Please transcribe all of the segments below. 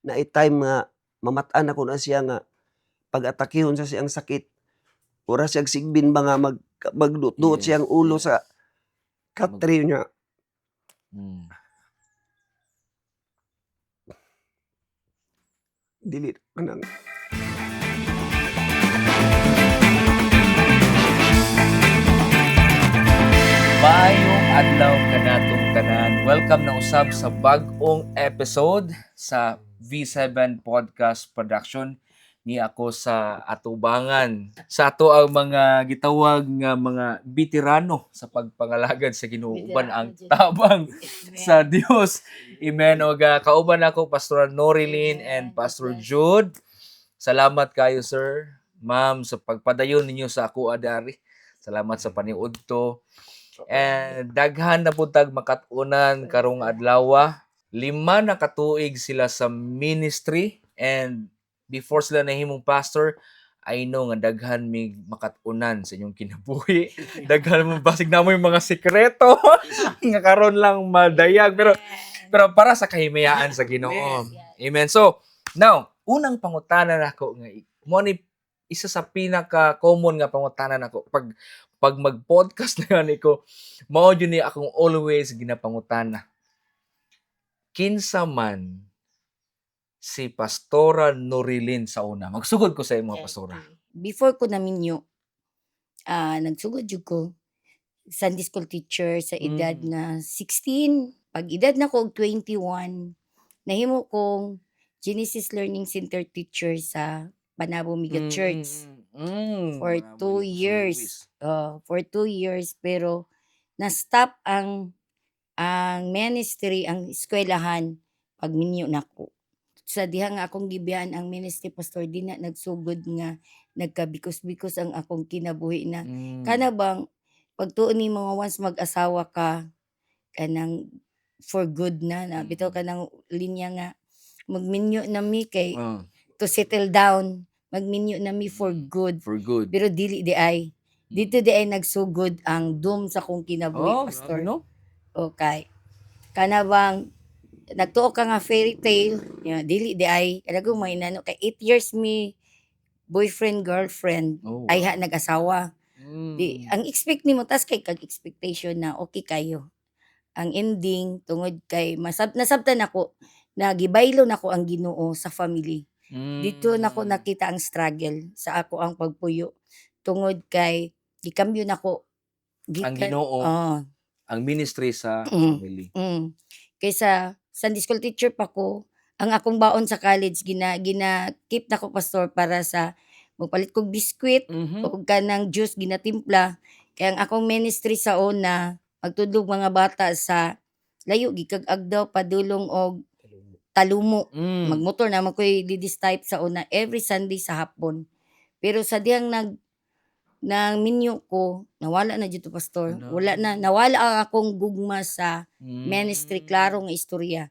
naay time nga mamatan ako na siya nga pag-atakihon sa siyang sakit. Ura siyang sigbin ba nga magduot-duot Yes, siyang ulo yes. sa katri niya. Mm. Dili kanang Maayong adlaw kanatong tanan. Welcome na usab sa bag-ong episode sa V7 Podcast Production. Ni ako sa atubangan. Sa ato ang mga gitawag nga mga veterano sa pagpangalagad sa Ginoo uban ang tabang sa Dios. Amen. Og kauban ako Pastor Norilyn and Pastor Jude. Salamat kayo sir, ma'am sa pagpadayon ninyo sa ako adari. Salamat sa paniudto. And daghan na puntag makatunan karong adlaw. 5 na katuig sila sa ministry and before sila nahimong pastor, I know nga daghan mig makatunan sa inyong kinabuhi. Daghan mo basig na mo yung mga sekreto nga karon lang madayag pero para sa kahimayaan sa Ginoo. Amen. So, now, unang pangutanan nako nga mo ni isa sa pinaka common nga pangutanan nako pag mag-podcast na gani ko, mao jud ni akong always ginapangutana. Kinsa man si Pastora Norilyn sa una? Magsugod ko sa imo, Pastora. Before ko naminyo, nagsugod jud ko Sunday school teacher sa edad na 16. Pag edad na ko og 21, nahimo kong Genesis Learning Center teacher sa Panabo Mega Church for 2 years. For 2 years pero na-stop ang ministry, ang eskwelahan pag minyo nako. Sa diha nga akong gibiyan ang ministry pastor di na nagsugod nga nagkabikos-bikos ang akong kinabuhi na kana bang pagtuon ni mga once mag-asawa ka kanang for good na bitaw ka ng linya nga magminyo na mi kay to settle down, magminyo na mi for good. For good. Pero dili di ay dito di ay nagsugod ang doom sa kong kinabuhi pastor. No? Okay. Kana bang nagtuo ka nga fairy tale, dili di ay kanago may nano kay 8 years mi boyfriend girlfriend ay nag-asawa. Di ang expect nimo tas kay kag expectation na okay kayo. Ang ending tungod kay nasabtan ako na gibaylo nako ang Ginoo sa family. Dito nako nakita ang struggle sa ako ang pagpuyo tungod kay gikambyo nako Ang Ginoo, ang ministry sa family. Kaysa Sunday school teacher pa ko, ang akong baon sa college gina keep nako pastor para sa magpalit kog biskwit o kanang juice ginatimpla. Kaya ang akong ministry sa una magtudlog mga bata sa layo gikag agdaw padulong og Talumo. Magmotor na man ko'y ladies type sa una every Sunday sa hapon. Pero sa diyang nang minyo ko, nawala na dito pastor. Wala na, nawala ang akong gugma sa ministry, klaro nga istorya.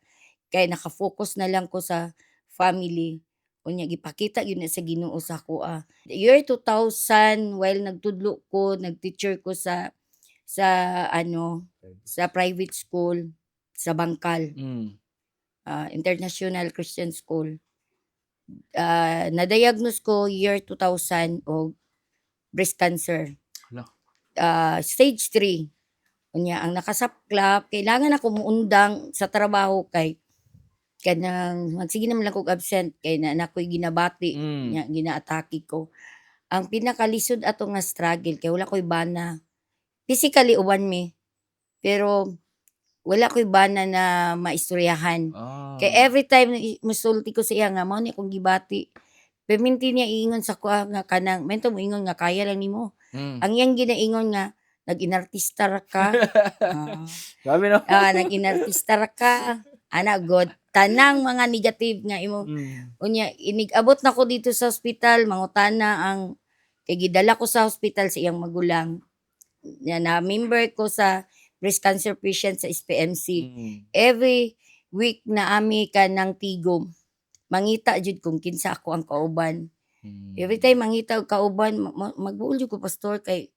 Kaya nakafocus na lang ko sa family. Unya gipakita yun na sa Ginoo sa ako. Year 2000, while nagtudlo ko, nagteacher ko sa private school sa Bangkal. International Christian School. Na-diagnose ko year 2000 og breast cancer. Stage 3. Unya ang nakasaklap, kailangan ako muundang sa trabaho kay kanang magsige naman lang kog absent kay na ako'y ginabati nya ginaatake ko. Ang pinakalisod ato nga struggle kay wala ko'y bana. Physically uban mi. Pero wala ko'y bana na maistoryahan. Kay every time musulti ko sa iya nga mao ni akong gibati. Perminti niya iingon sa ko nga kanang mento mo ingon nga kaya lang nimo. Ang iyang ginaingon nga nag-inartista ra ka. Grabe no? Nag-inartista ra ka. Ana god tanang mga negative nga imo. Unya inigabot na ko dito sa ospital mangutana ang kay gidala ko sa ospital sa iyang magulang. Na member ko sa breast cancer patient sa SPMC. Every week na ami ka ng tigom. Mangita jud kung kinsa ako ang kauban. Every time mangita og kauban magbuol jud ko pastor kay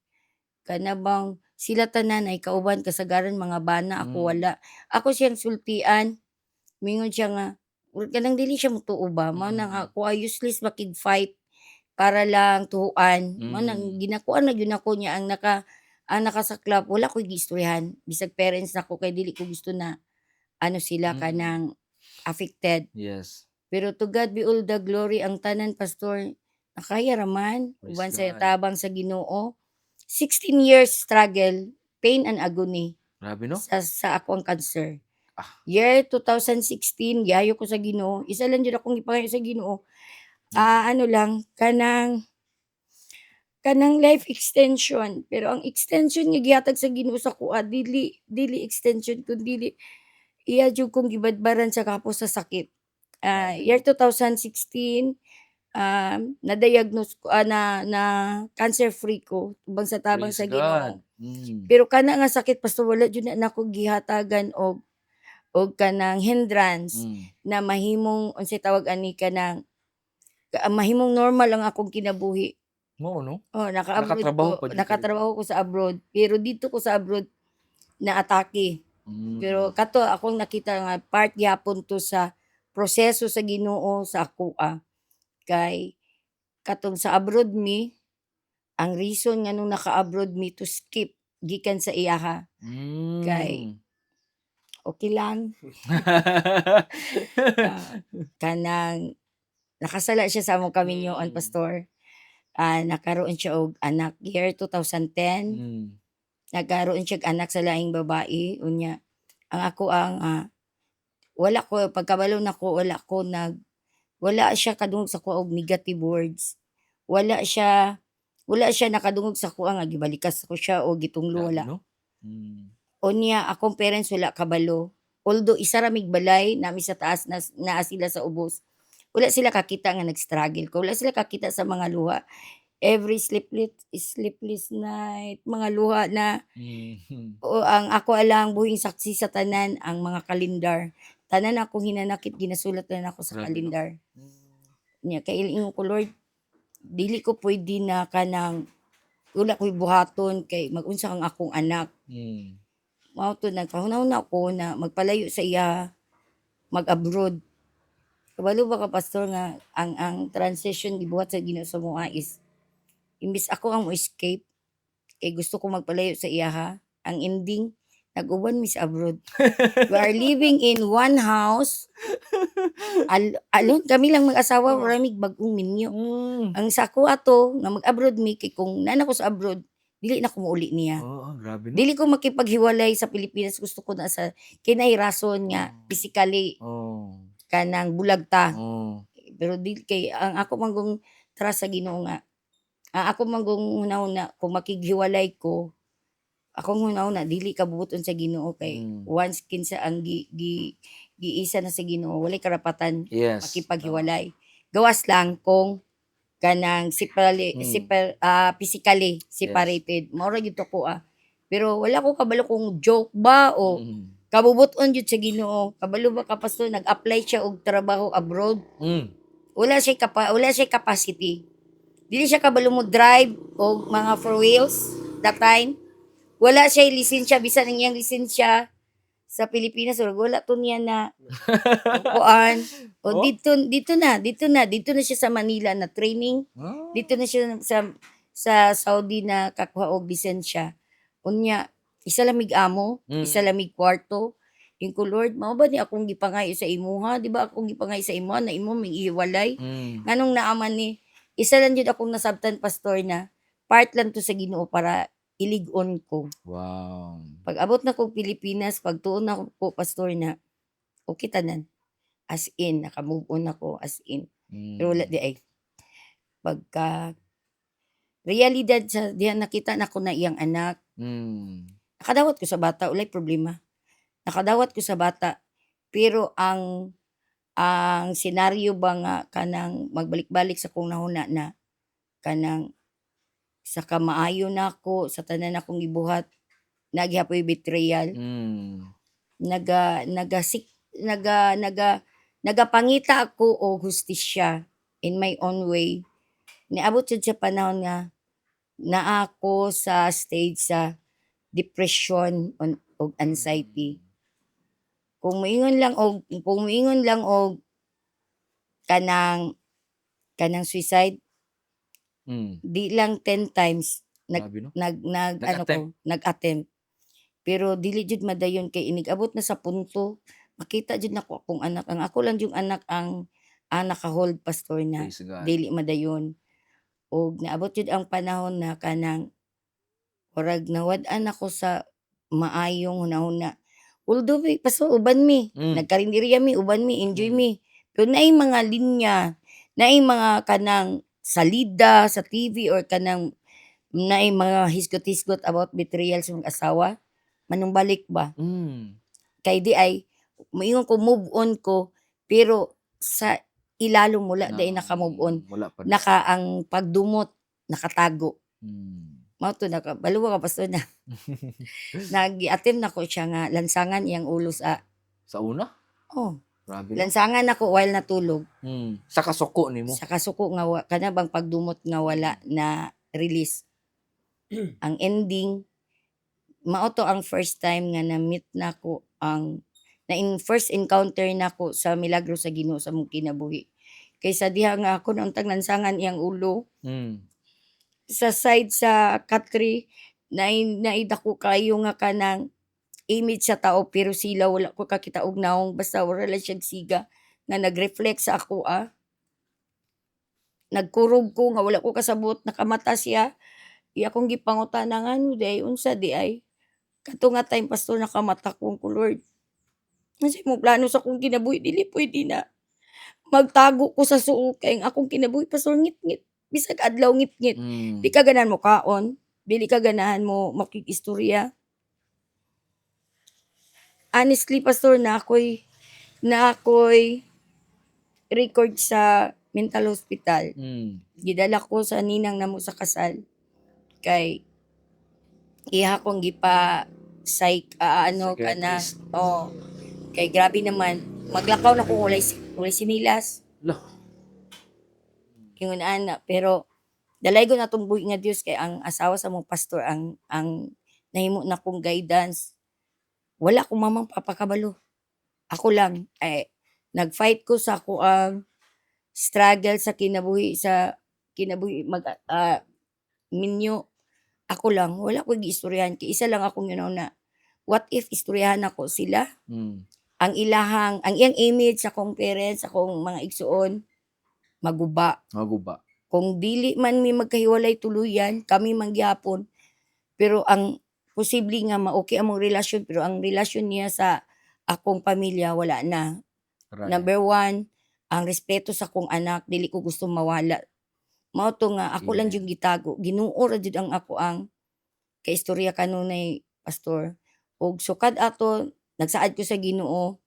kana bang sila tanan ay kauban kasagaran mga bana ako wala. Ako siyang sultian. Mingon siya nga kanang dili siya motuo ba, mao nang Mm. ako useless makig-fight para lang tuhuan, mao nang Mm. ginakuan na gyud nako niya ang nakasaklap wala ko'y giistoryahan bisag parents nako kay dili ko gusto na ano sila Mm. kanang affected. Yes. Pero to God be all the glory ang tanan pastor nakaya raman Praise uban sa God. tabang sa Ginoo. 16 years struggle, pain and agony Grabe, no? sa akong cancer. Ah. Year 2016 giayo ko sa Ginoo, isa lang jud akong gipangayo sa Ginoo, ano lang kanang life extension, pero ang extension nga gihatag sa Ginoo sa kuha dili extension kundi iya jud kong gibadbaran sa kapos sa sakit. Grabe, Year no? 2016, na-diagnose ko, na cancer free ko tubang sa tabang Praise sa God. Ginoo. Mm. Pero kana nga sakit pastor wala jud na nako gihatagan og kanang hindrance Mm. na mahimong unsay tawag ani kanang mahimong normal ang akong kinabuhi. Oo, no? Oh, naka-abroad Nakatrabaho ko, pa jud ka dito. nakatrabaho ko sa abroad, pero dito ko sa abroad naatake. Pero Mm. kato akong nakita nga part gyapon 'to sa proseso sa Ginoo sa akoa. Kay katong sa abroad mi, ang reason nga nung naka-abroad mi to skip gikan sa iyaha kay Mm. okay lang, ah, kanang nakasala siya sa among kaminyoon Mm. pastor. Nagkaroon siya og anak year 2010, Mm. nagkaroon siya og anak sa laing babae unya ang ako wala ko pagkabalo nako wala siya kadungog sa kuha og negative words. Wala siya wala siya nakadungog sa kuha nga gibalikas ko siya o gitunglo Grabe, wala. no? Mm. Unya akong parents wala kabalo. Although isa ra mig balay nami sa taas naa sila sa ubos. Wala sila kakita nga nag-struggle ko. Wala sila kakita sa mga luha. Every sleepless night, mga luha na Mhm. ang ako lang buhing saksi sa tanan ang mga kalendar. Tanan akong hinanakit ginasulat na nako sa Grabe, no? kalendar. Mm. Nya kay ingon ko Lord, dili ko puwede na kanang wala ko'y buhaton kay mag-unsa ang akong anak. Mm. Mao to nagpahunaw-hunaw ko na magpalayo sa iya, mag-abroad. Kabalo ba ka pastor nga ang transition gibuhat sa Ginoo sa moa is imbis ako ang mo-escape kay gusto ko magpalayo sa iyaha, ang ending nag-uban mi sa abroad. We are living in one house, alone kami lang mag-asawa, Oh. wala mig bag-ong minyo. Mm. Ang sa ako ato nga mag-abroad mi kay kung naa na ko sa abroad, dili na ko mauli niya. Oo, grabe, no? Dili ko makipaghiwalay sa Pilipinas, gusto ko na sa kinay rason nga physically Oh. kanang bulag ta. Oh. Pero dili kay ang ako manggong trust sa Ginoo nga, ako manggong hunahuna kung makighiwalay ko, akong hunahuna dili kabubuton sa Ginoo kay Mm. once kinsa ang giisa na sa Ginoo walay karapatan Yes. makipaghiwalay. Gawas lang kung kanang Mm. physically Yes. separated mao ra gyud ko pero wala ko kabalo kung joke ba o Mm. kabubuton jud sa Ginoo. Kabalo ba ka pastor nag-apply siya og trabaho abroad, Mm. wala siya capacity. Dili siya kabalo mo drive og mga four wheels that time. Wala siya lisensya bisan ang iyang lisensya sa Pilipinas wala to niya na kuan. O Oh? dito na siya sa Manila na training. Ah. Dito na siya sa Saudi na kakuha og lisensya. Unya, isa lang mig amo, isa Mm. lang mig kwarto. Yung ko Lord, mao ba ni akong gipangayo sa imuha? Di ba akong gipangayo sa imuha na imo mig ihiwalay? Mm. Nganong naaman ni isa lang jud akong nasabtan pastor na part lang to sa Ginoo para ilig-on ko. Wow. Pag abot na kog Pilipinas, pagtuon na ko pastor na okay tanan. As in, naka-move on ako as in. Pero wala Mm. di ay. Pagka realidad sa diha nakita nako na iyang anak, Mm. nakadawat ko sa bata, walay problema. Nakadawat ko sa bata. Pero ang senaryo ba nga kanang magbalik-balik sa kong nahuna na kanang sa kamaayo nako sa tanan akong gibuhat, naghihapoy betrayal. Mm. Nagasik nagapangita ako og hustisya in my own way. Niabot jud sa panahon nga naa ako sa stage sa depression og anxiety. Kung moingon lang og kanang suicide di lang 10 times Grabe, no? nag-attempt. Pero dili jud madayon kay inigabot na sa punto makita jud nako akong anak ang ako lang yung anak ang naka-hold pastor na Praise God. dili madayon. Og naabot jud ang panahon na kanang murag nawad-an ako sa maayong hunahuna. Although pastor uban mi, nagkarinderya mi uban mi, enjoy Mm. mi. Pero naay mga linya, naay mga kanang salida sa TV or kanang naay mga hisgot-hisgot about betrayal sa mga asawa. Manumbalik ba? Kay di ay moingon ko move on ko pero sa ilalom wala Na day naka-move on. wala pa. Ang pagdumot nakatago. Mao to nakabaluwa ka pastor na. Nag-attempt nako siya nga lansangan iyang ulo sa Sa una? oh, Grabe, no? lansangan ako while natulog. Sa kasuko nimo. Sa kasuko nga kana bang pagdumot nga wala na release. Ang ending mao to ang first time nga na-meet nako first encounter nako sa milagro sa Ginoo sa mong kinabuhi. Kaysa diha nga ako nauntang lansangan iyang ulo sa side sa Katri naidako kayo nga kanang image sa tao pero sila wala ko kakita og naong basta wala lang siyang siga nga nag-reflect sa ako nagkurog ko nga wala ko kasabot nakamata siya akong gipangutana nga ano day unsa di ay kato nga time pastor nakamata ko Lord kasi mo plano sa akong kinabuhi dili pwede na magtago ko sa suo kay ang akong kinabuhi pastor ngit-ngit bisag adlaw ngit-ngit di ka ganahan mo kaon dili ka ganahan mo makikistorya. Honestly pastor na ako'y record sa mental hospital. Gidala ko sa ninang namo sa kasal kay iha kong gipa Psychiatrist. kay grabe naman maglakaw na ko walay sinilas Lo. ingon ana pero dalay ko natong buhi nga Dios kay ang asawa sa mong pastor ang nahimo na kong guidance wala ko mamang papakabalo ako lang nag-fight ko sa ako ang struggle sa kinabuhi minyo ako lang wala ko giistoryahan kay isa lang akong na what if istoryahan ako sila ang iyang image sa akong parents akong mga igsuon maguba kung dili man mi magkahiwalay tuluyan kami mangyapon pero ang posible nga ma-okay among relasyon pero ang relasyon niya sa akong pamilya wala na. Right. Number 1, ang respeto sa akong anak dili ko gusto mawala. Mao to nga ako lang Amen. yung gitago. Ginoo ra jud ang ako ang kaistorya kanunay pastor. Og sukad ato nagsaad ko sa Ginoo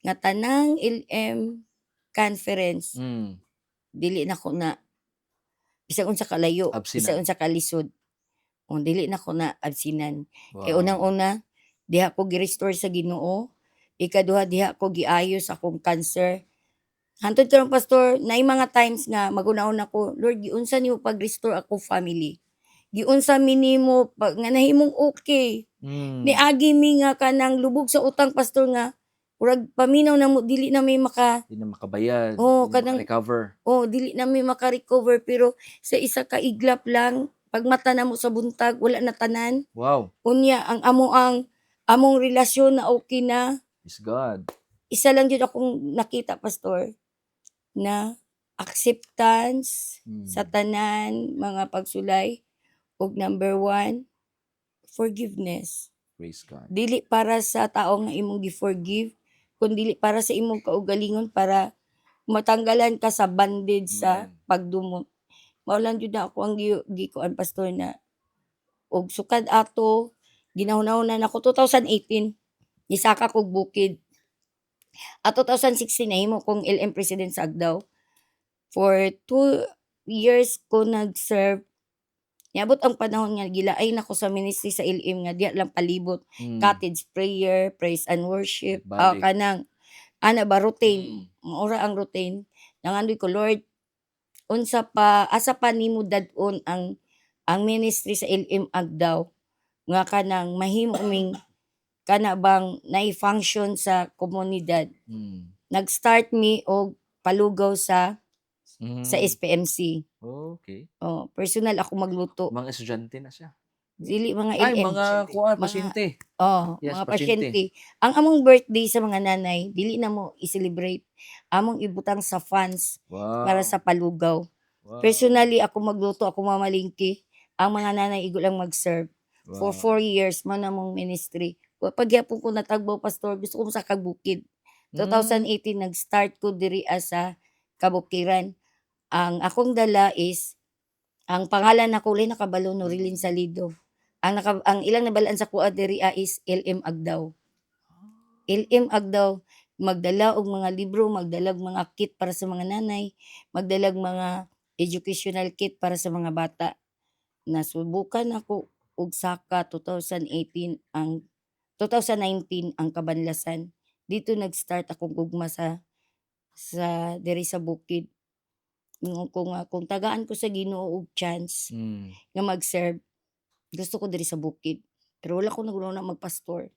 nga tanang LM conference dili na ko na bisag unsa kalayo, Absinan. bisag unsa kalisod. O dili na ko na absinan. Wow. Kay unang-una diha ko gi-restore sa Ginoo. Ikaduha diha ko giayos akong cancer. Hantod karong pastor, naay mga times nga magunaon ako, Lord, giunsa nimo pag-restore ako family. Giunsa mi nimo nga nahimong okay. Niagi mi nga kanang lubog sa utang pastor nga urag paminaw na mo dili na may Di na makabayad. Oo, di na kanang- maka-recover. dili na may maka-recover pero sa isa ka iglap lang pagmata na mo sa buntag wala na tanan. Wow. Unya ang among relasyon na okay na. Praise God. Isa lang jud akong nakita pastor na acceptance sa tanan mga pagsulay ug number 1 forgiveness. Praise God. Dili para sa tao nga imong gi-forgive kundi para sa imong kaugalingon para matanggalan ka sa bandage sa Amen. pagdumot. Mao lang jud na ako ang gikuan pastor na og sukad ato ginahuna-hunan ako 2018 nisaka kog bukid. At 2016 nahimo kong LM president sa Agdao. For 2 years ko nag-serve. Niabot ang panahon nga gilaay na ko sa ministry sa LM nga diha lang palibot. Cottage prayer, praise and worship. Balik. Kanang ana ba routine. Maura ang routine. Nangandoy ko Lord unsa pa asa pa nimo dad-on ang ministry sa LM Agdao nga kanang mahimo ming kana bang nai-function sa komunidad. Nag-start mi og palugaw sa Mm. SPMC. Okay. Oh, personal ako magluto. Mga estudyante na siya. Dili mga Ay, LM. mga Mga pasyente. Yes, mga pasyente. pasyente. Ang among birthday sa mga nanay, dili na mo i-celebrate. Among ibutang sa funds para Wow. sa palugaw. Wow. Personally, ako magluto, ako mamalingki. Ang mga nanay, igo lang mag-serve. For Wow. 4 years, man namong ministry. Pagyapon ko natagbaw, pastor, gusto ko sa Kabukid. Mm. 2018, nag-start ko diri sa Kabukiran. Ang akong dala is, ang pangalan na kulay nakabalo, Norilyn Salido. Ang ilang nabalaan sa kuha diri is LM Agdaw. LM Agdaw, magdala og mga libro, magdalag mga kit para sa mga nanay, magdalag mga educational kit para sa mga bata. Nasubukan ako og saka 2019 ang Kabanlasan. Dito nag-start akong gugma sa diri sa bukid. Kung tagaan ko sa Ginoo og chance Mm. nga mag-serve, gusto ko diri sa bukid. Pero wala ko na magpastor.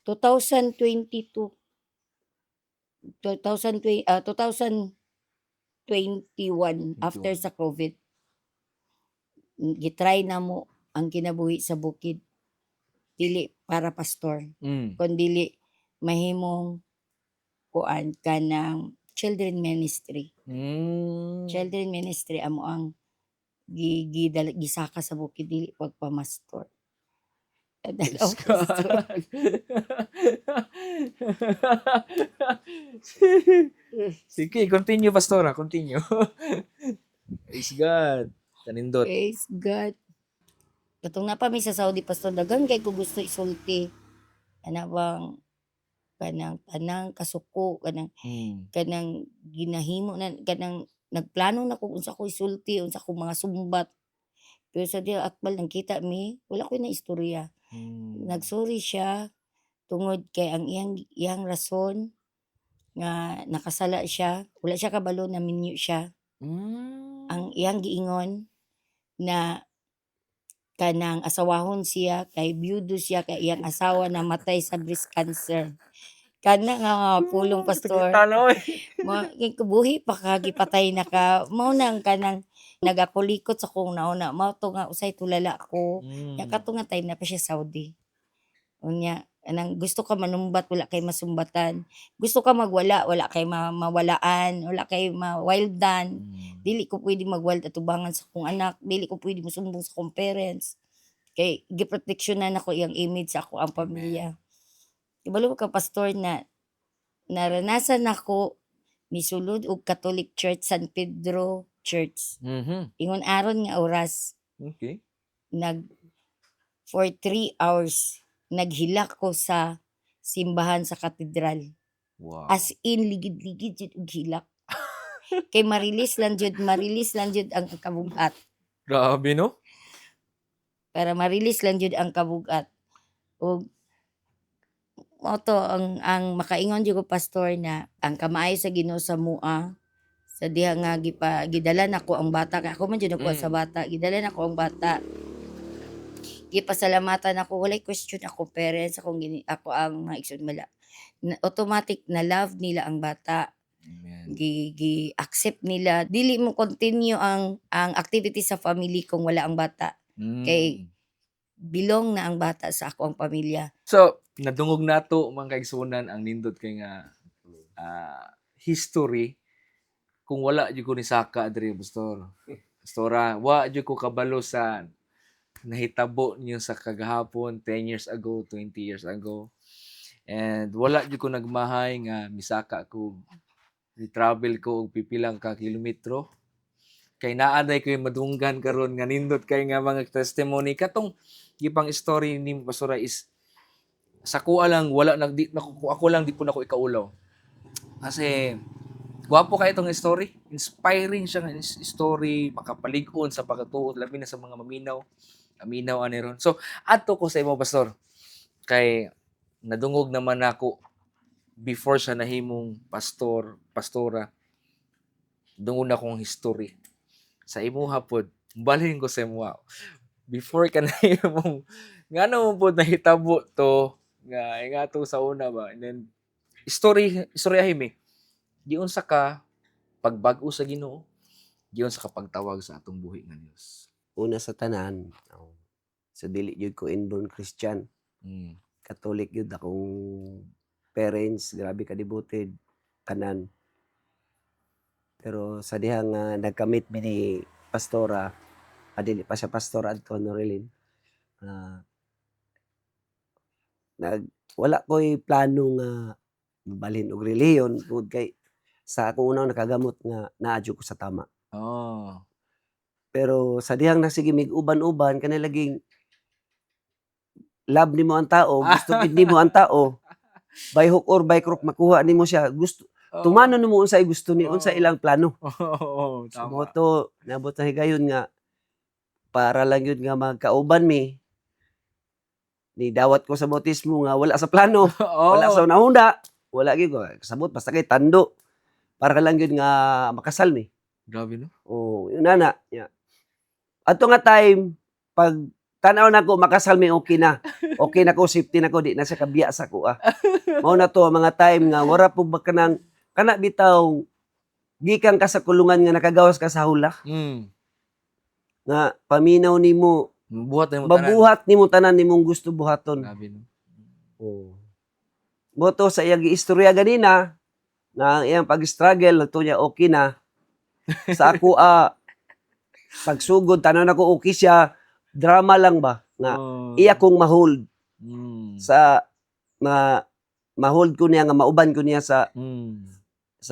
2022, 2021 after 21. sa COVID, gitry na mo ang kinabuhi sa bukid. Dili para pastor, Mm. kundili mahimong kuan kanang children ministry. Mm. Children ministry amo ang gisaka sa bukid, dili pagpamastor. Praise Pastor. God. Sige, continue, pastora. Continue. Praise God. Kanindot. Praise God. Katong na pa mi sa Saudi, pastor, daghang kay ko gusto isulti. Ana bang kanang kasuko, Mm. kanang ginahimo na, kanang nagplano na ko unsa ko isulti, unsa ko mga sumbat. Pero sa diha akbal nangkita mi, wala ko na istorya. Mm. Nagsorry siya tungod kay ang iyang rason nga nakasala siya, wala siya kabalo na minyo siya. Mm. Ang iyang giingon na kanang asawahon siya kay byudo siya kay iyang asawa namatay sa breast cancer. Kana nga pulong pastor. Kita na, oy. Kabuhi pa ka gipatay na ka. Mao nang kanang nagakulikot sa kong nauna. Mao to nga usay tulala ko. Nya Mm. kato nga time na pa siya Saudi. Unya anang gusto ka manumbat, wala kay masumbatan. Gusto ka magwala, wala kay mawalaan, wala kay mawildan. Mm. Dili ko pwede magwild atubangan sa kong anak, dili ko pwede mosumbong sa kong parents. Kay giproteksyonan ako iyang image sa ako ang pamilya. Ibalo ka pastor na naranasan ako misulod og Catholic Church San Pedro Church. Mhm. Ingon aron nga oras Okay. for 3 hours naghilak ko sa simbahan sa katedral. Wow. As in ligid-ligid jud og hilak. Kay marilis lang jud ang kabugat. Grabe, no? Para marilis lang jud ang kabugat. Og mao to ang makaingon jud ko pastor na ang kamaayo sa Ginoo sa mua sa diha nga gidala nako ang bata kay ako man jud nakuha sa bata, gidala nako ang bata. Gipasalamatan ako, walay question ako parents, ako ang mga igsoon mala. Automatic na love nila ang bata. Amen. Accept nila. Dili mo continue ang activity sa family kung wala ang bata. Mm. Kay bilong na ang bata sa ako ang pamilya. So, nadungog nato mga kaigsunan ang nindot kay nga history kung wala jud ko ni saka diri pastor. Pastora, wa jud ko kabalo sa nahitabo niyo sa kagahapon 10 years ago, 20 years ago. And wala jud ko nagmahay nga misaka ko ni-travel ko og pipilang ka kilometro. Kay naaday ko yung madunggan karon nga nindot kay nga mga testimony katong gipang story ni pastora is sa kuha lang wala ako lang di po nako ikaulaw. Kasi gwapo kay itong story, inspiring siya nga story, makapalig-on sa pagkatuo labi na sa mga aminaw ani ron. So adto ko sa imo pastor kay nadungog naman ako before siya nahimong pastora. Dungog na akong history sa imo hapod. Balhin ko sa imo. Before ka nahimong ngano mo pod nahitabo to nga to sa una ba. And then story ahim eh. Giunsa ka pagbag-o sa Ginoo, giyon sa kapagtawag sa atong buhi nga Dios. Una sa tanan, sa dili jud ko inborn Christian. Mm. Catholic yun akong parents, grabe ka devoted, tanan. Pero sa dihang nagkamit mi ni pastora, dili pa siya pastor adto Norilin. Wala ko'y plano nga mabalhin og relihiyon tungod kay sa akong unang nakagamot nga naadyo ko sa tama. Oh. Pero sa dihang nasige mig uban-uban kanay laging love nimo ang tao, gusto gid nimo ang tao, by hook or by crook makuha nimo siya, gusto tumanon nimo unsay gusto ni unsa ilang plano. Oo, So tama. moto nabot na higayon nga para lang yun nga magkauban mi, ni dawat ko sa bautismo nga wala sa plano, wala sa unahuna, wala gyud ko kasabot basta kay tando. Para lang yun nga makasal mi. Grabe no? Yun na. Yeah. Ato nga time, pag tanaw na ko, makasal mi, okay na. Okay na ko, safety na ko, di na siya kabiya sa ko. Mao na to, mga time nga, wala po ba ka nang, kana bitaw, gikan ka sa kulungan nga nakagawas ka sa hula, nga paminaw nimo, Buhat na mo tanan. mabuhat nimo tanan nimong gusto buhaton. Grabe no? Moto sa iyang istorya ganina, nga ang iyang pag-struggle, nagto niya okay na. Sa ako, pagsugod, tanan ako okay siya, drama lang ba? Nga, iya kong ma-hold sa, ma-hold ko niya, nga mauban ko niya sa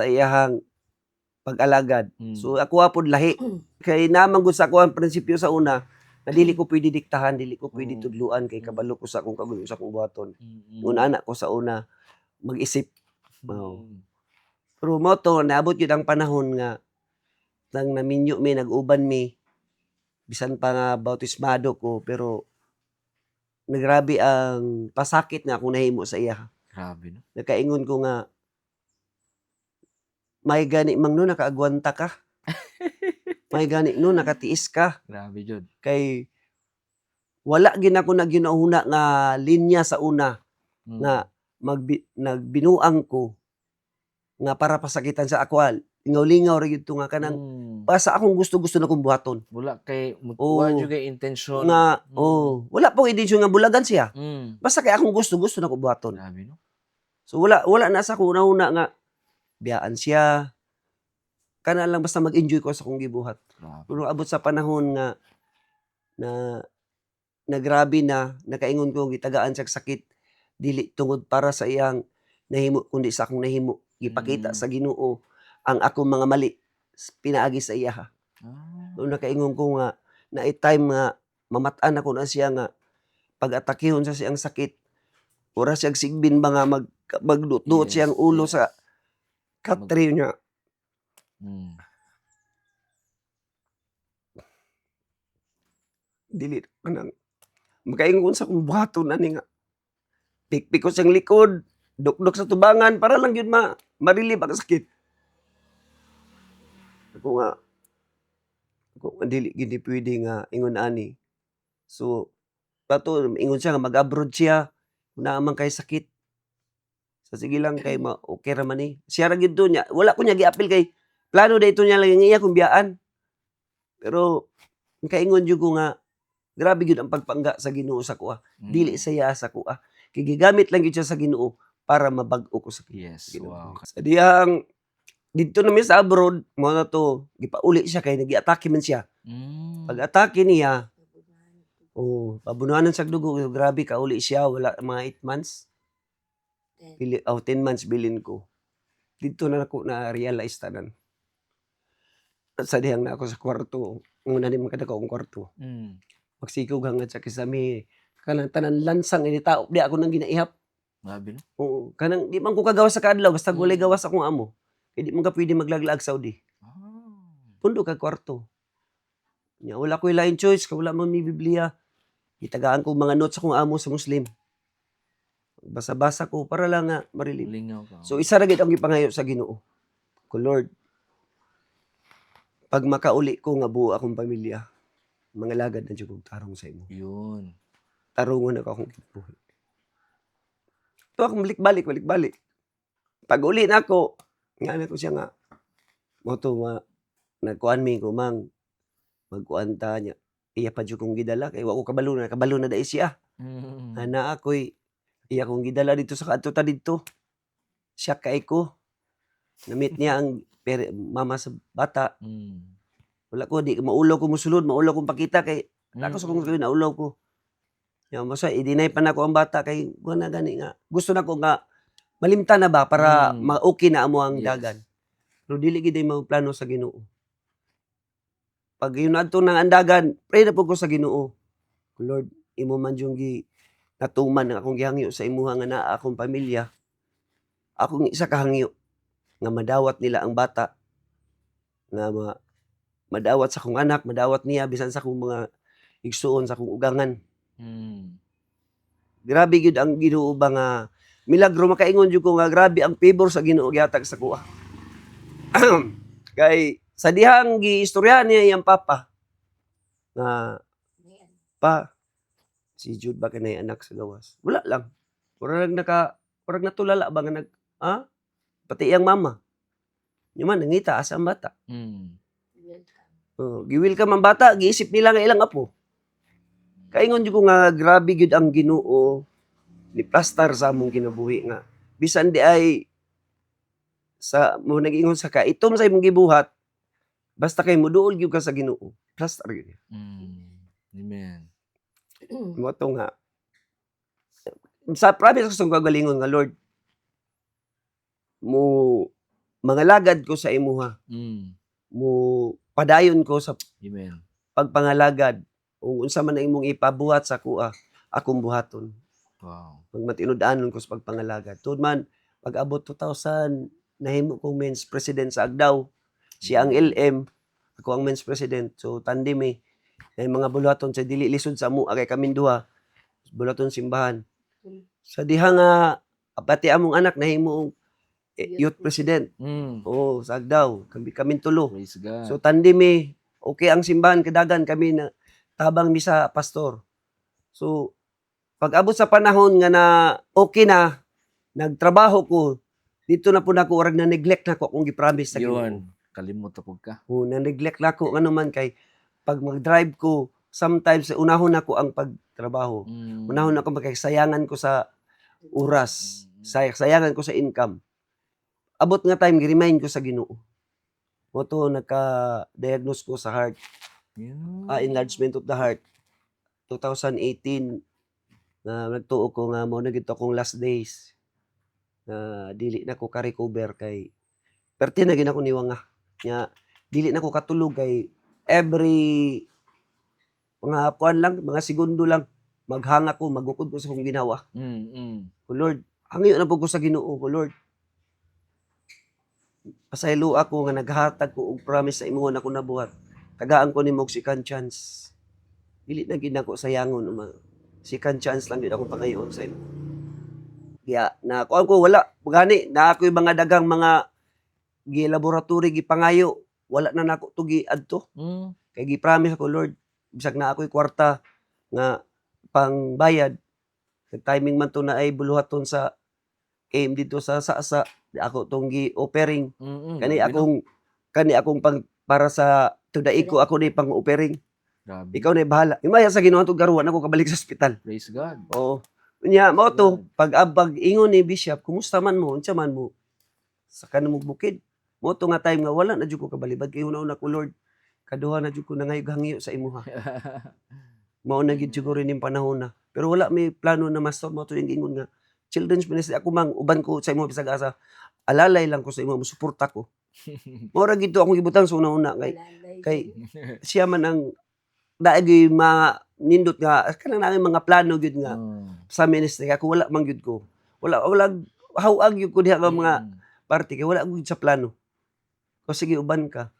iyahang pag-alagad. So, ako apod lahi. Kay naman gud sa ako ang prinsipyo sa una, na dili ko pwede diktahan, dili ko pwede tudluan, kay kabalo ko sa akong kagulo, sa akong buhaton. Una anak ko sa una, mag-isip. Pero mo to, naabot yun ang panahon nga, nang naminyo mi, nag-uban mi, bisan pa nga bautismado ko, pero nagrabi ang pasakit nga akong nahimo sa iya. Grabe no? Nakaingon ko nga, may gani mang no, nakaagwanta ka. May gani no, nakatiis ka. Grabe jud. Kay, wala gina ko na ginahuna nga linya sa una, nga nagbinuang ko, nga para pasakitan sa akwal. Lingaw-lingaw ra gyud to nga kanang basta akong gusto na kong buhaton. Wala kay Oo. wala jud kay intention. Nga wala pong edisyon nga bulagan siya. Basta kay akong gusto na ko buhaton. Grabe no? So wala na sa ako una nga biyaan siya. Kana lang basta mag-enjoy ko sa akong gibuhat. Grabe. Pero abot sa panahon nga na nagrabi na, nakaingon ko gitagaan siya sakit, dili tungod para sa iyang nahimo kundi sa akong nahimo. Gipakita sa Ginoo ang akong mga mali pinaagi sa iya. So nakaingon ko nga na time nga mamatan ako na siya nga pag-atakihon sa siyang sakit. Ora siyang sigbin ba nga magduot siyang ulo sa katri niya. Dili kanang makaingon sa kong buhaton ani nga pikpik ko siyang likod, dukdok sa tubangan para lang yun marilib ang sakit. Ako nga dili gid pwede nga ingon ani. So pato ingon siya nga mag-abroad siya naman kay sakit. So sige lang kay okay ra man ni. Siya ra gid niya. Wala ko niya giapil kay plano dayto niya lang iya kung biyaan. Pero kaingon jud ko nga grabe gyud ang pagpangga sa Ginoo sa kuha. Dili saya sa kuha. Kay gigamit lang gyud siya sa Ginoo para mabag-o ko sa Yes. Ginoo. Wow. Sa diyang dito namin sa abroad, mo na to, gipauli siya kay nagi-atake man siya. Pag-atake niya, pabunuanan sa dugo, grabe ka uli siya, wala mga 8 months. 10 months bilin ko. Dito na ako na-realize tanan. At sa dihang na ako sa kwarto, muna ni mga kadako ang kwarto. Magsikog hangad sa kisami, kanang tanan lansang ini tao, di ako nang ginaihap. Grabe no? Oo, kanang di man ko kagawas sa kadlaw, basta gulay gawas akong amo. Hindi mo ka pwede maglaglag Saudi. Pundo ka kwarto. Wala ko ilain choice, wala mo may Biblia. Itagaan ko mga notes akong amo sa Muslim. Basa-basa ko para lang nga marilib. Lingaw ka. So isa ra gid ang gipangayo sa Ginoo. Ko Lord, pag makauli ko nga buo akong pamilya, mga lagad na jud kong tarong sa imo. Yun. Tarungon ako akong kibuhi. Ito akong balik-balik. Pag uli na ako, nga na ko siya nga, mo to nga nagkuan mi ko mang magkuan ta niya. Iya pa jud kong gidala kay wa ko kabalo na dai siya. Ana ako'y iya kong gidala dito sa kadto ta didto. Siya kay ko. Na-meet niya ang mama sa bata. Wala ko di maulaw ko mosulod, maulaw kong pakita kay ako sa kong naulaw ko. Yang mo sa i-deny pa nako ang bata kay wala gani nga. Gusto nako nga malimtan na ba para ma-okay na amo ang Yes. dagan. Pero dili gid mo plano sa Ginoo. Pag yun adto nang andagan, pray na po ko sa Ginoo. Lord, imo man yung natuman ng akong gihangyo sa imuha nga naa akong pamilya. Akong isa ka hangyo nga madawat nila ang bata nga madawat sa akong anak, madawat niya bisan sa akong mga igsuon sa akong ugangan. Grabe gyud ang Ginoo ba nga milagro makaingon jud ko nga grabe ang favor sa Ginoo gihatag sa kuha. Kay sa dihang giistoryahan niya iyang papa nga pa si Jude ba kanay anak sa gawas. Wala lang. Murag natulala ba nga pati iyang mama. Yung man nangita asa ang bata. Giwil ka man bata, giisip nila nga ilang apo. Kaingon jud ko nga grabe gyud ang Ginoo ni plastar sa among kinabuhi nga bisan di ay sa mo nag-ingon sa kaitom sa imong gibuhat basta kay moduol gyud ka sa Ginoo. Plastar gyud. Amen. Mo to nga sa promise ko sa kagalingon nga Lord mo mangalagad ko sa imuha. Mo padayon ko sa Amen. pagpangalagad kung unsa man ang imong ipabuhat sa kuha akong buhaton. Wow. Magmatinud-anon ko sa pagpangalagad. Tud man pag abot 2000 nahimo kong men's president sa Agdaw. Siya ang LM, ako ang men's president. So tandem na mga buluhaton sa dili lisod sa amo kay kaming duha. Buluhaton simbahan. Sa diha nga pati among anak nahimo youth president. Oo, sa Agdaw. Kaming tulo. Praise God. So tandem okay ang simbahan kadagan kami na tabang misa pastor. So pag abot sa panahon nga na okay na nagtrabaho ko dito na po nako orag na neglect na ko akong gipromise sa Ginoo. Yun. Kalimot na po ka. Na neglect na ko ano man kay pag mag-drive ko sometimes unahon ako ang pagtrabaho. Unahon ako magkasayangan ko sa oras. Sayangan ko sa income. Abot nga time gi-remind ko sa Ginoo. Mo to nagka-diagnose ko sa heart. Enlargement of the heart. 2018 na nagtuo ko nga mo na gito akong last days na dili na ko ka-recover kay perti na gina ko niwanga nya dili na ko katulog kay every mga kuan lang mga segundo lang maghanga ko magukod ko sa akong ginawa. O Lord, hangyo na po ko sa Ginoo ko Lord. Pasaylo ako nga naghatag ko og promise sa imo na ko nabuhat. Tagaan ko nimo og second chance. Dili na gid nako sayangon second chance lang yun ako pangayon sa imo. Kaya na ko wala gani na ako mga dagang mga gi-laboratory gipangayo wala na nako tugi adto. Kay gi-promise ako Lord bisag na ako'y kwarta nga pangbayad kay timing man to na ay buluhaton sa aim dito sa ako tong gi-offering kani akong pang para sa tudai ko ako ni pang offering. Grabe. Ikaw na bahala. Imaya sa Ginoo to garuan ako kabalik sa ospital. Praise God. Oo. Unya mo to pag ingon ni bishop, kumusta man mo? Unsa man mo? Sa kanimo bukid. Mo to nga time nga wala na jud ko kabalibad kay una ko Lord. Kaduha na jud ko nangayog-hangyo sa imuha. Mao na gid siguro ning panahon na. Pero wala may plano na master mo to yung ingon nga children's ministry ako mang uban ko sa imo bisag asa. Alalay lang ko sa imo, musuporta ko. Mao ra gid to akong gibutang sa una-una kay siya man ang daagi nindot nga kanang namin mga plano gyud nga sa ministry ako wala man gyud ko. Wala hawag gyud ko diha nga mga parte kay wala gyud sa plano. O sige uban ka.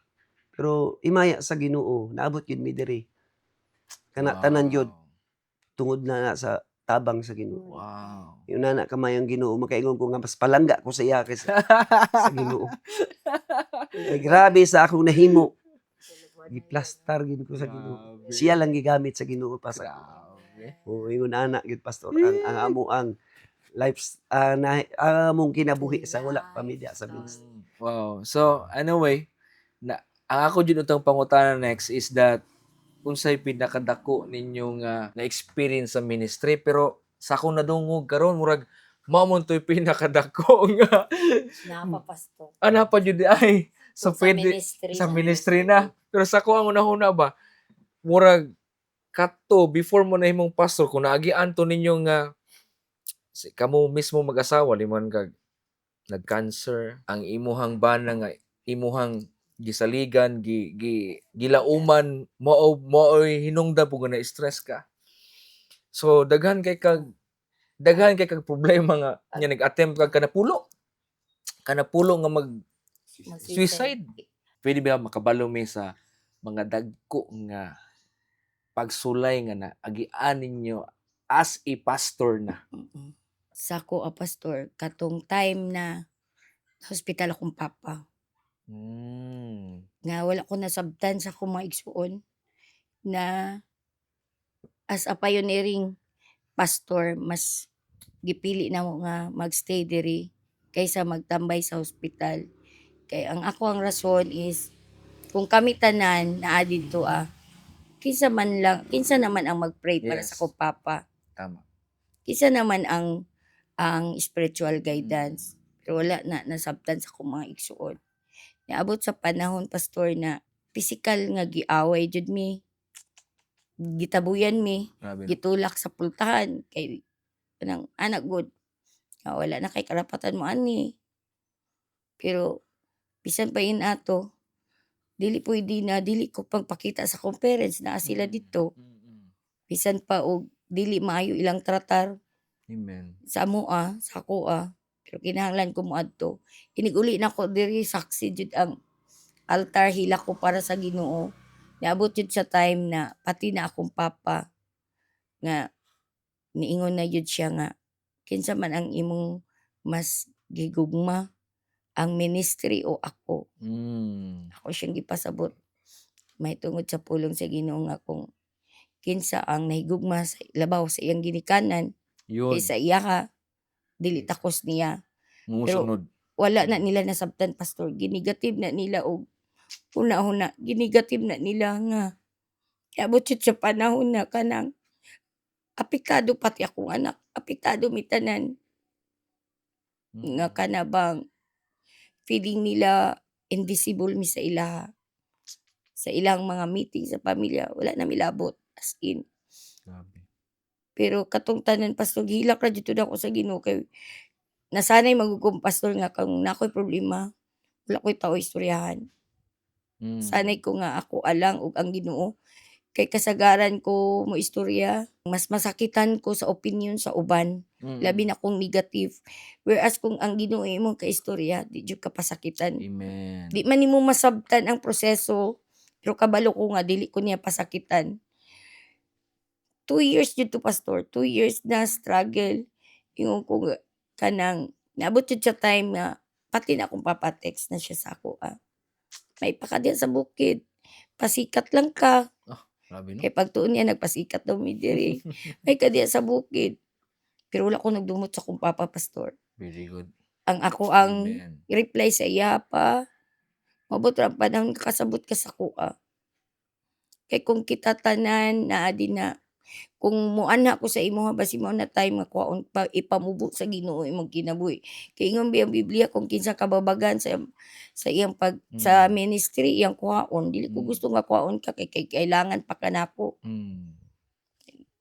Pero imaya sa Ginoo naabot gyud mi diri. Kana tanan gyud tungod na sa tabang sa Ginoo. Wow. Yun na kamayang Ginoo makaingon ko nga mas palangga ko sa iya kaysa sa Ginoo. Ay, grabe sa akong nahimo. Giplastar gid ko sa Ginoo. Siya lang gigamit sa Ginoo pa sa Grabe. ingon ana gid pastor ang amo ang life among kinabuhi sa wala pamilya sa ministry. Wow. So, anyway, na ang ako jud utang pangutana next is that unsay pinakadako ninyo nga experience sa ministry pero sa akong nadungog karon murag mao man to'y pinakadako nga Napapastor. ana pa jud ay so Sa pwede ministry sa na. ministry na pero sa ako ang una ba murag kadto before mo nahimong pastor kung naagian to ninyo nga kamo mismo mag-asawa liman kag nag-cancer ang imuhang bana nga imuhang gisaligan gilauman mo'y hinungdan pug na stress ka so daghan kay kag problema nga nag-attempt kag kanapulo nga mag suicide pwede ba makabalo mi sa mga dagko nga pagsulay nga naagian ninyo as a pastor na Mm. Sako pastor katong time na hospital akong papa. Nga wala ko nasabtan sa akong mga igsuon na as a pioneering pastor mas gipili namo nga magstay diri kaysa magtambay sa hospital. Kay ang ako ang rason is kung kami tanan naa didto kinsa naman ang magpray para sa Yes. akong papa. tama Kinsa naman ang spiritual guidance. Pero wala na nasabtan sa akong mga igsuon. Naabot sa panahon pastor na pisikal nga giaway jud mi. Gitabuyan mi, grabe no? gitulak sa pultahan kay kanang anak gud. Wala na kay karapatan mo ani. Pero bisan pa ato dili ko pagpakita sa akong parents na sila dito. Bisan pa og dili maayo ilang tratar Amen. sa amoa, sa akoa. Pero kinahanglan ko moadto. Inig-uli na ko diri saksi jud ang altar hila ko para sa Ginoo. Niabot jud sa time na pati na akong papa nga niingon na jud siya nga kinsa man ang imong mas gigugma ang ministry o ako. Ako siyang gipasabot. May tungod sa pulong sa Ginoo nga kung kinsa ang nahigugma sa labaw sa iyang ginikanan Yun. kaysa iya ka dili takos niya. Pero Musunod. wala na nila nasabtan pastor. Ginigatib na nila og huna-huna. Ginigatib na nila nga abot jud sa panahon na kanang apektado pati akong anak. Apektado mi tanan nga kana bang feeling nila invisible mi sa ilaha. Sa ilang mga meeting sa pamilya wala na milabot as in. Grabe. Pero katong tanan pastor gihilak ra jud ako sa Ginoo kay nasanay magugong pastor nga kung nakoy problema wala ko'y tao istoryahan. Sanay ko nga ako alang ug ang Ginoo kay kasagaran ko mo istorya mas masakitan ko sa opinion sa uban labi na kung negative whereas kung ang Ginoo imong kaistorya di jud ka pasakitan. Amen. Di man nimo masabtan ang proseso pero kabalo ko nga dili ko niya pasakitan. 2 years jud to pastor, 2 years na struggle. Ingon ko nga kanang naabot jud sa time nga pati na akong papa-text na siya sa ako may pakadiya sa bukid, pasikat lang ka. Grabe no. Kay pagtuon niya nagpasikat daw mi diri. May kadiya sa bukid. Pero wala ko nagdumot sa akong papa pastor. Very good. Ang ako ang Amen. reply sa iya pa. Mabot ra ang panahon kasabot ka sa kuha. Kay kung kita tanan naa din na kung muana ko sa imo basi mao na time nga kuhaon pa ipamubo sa Ginoo imong kinabuhi. Kay ingon ang Biblia kung kinsa kababagan sa iyang sa ministry iyang kuhaon dili ko gusto nga kuhaon ka kay kailangan pa kanako.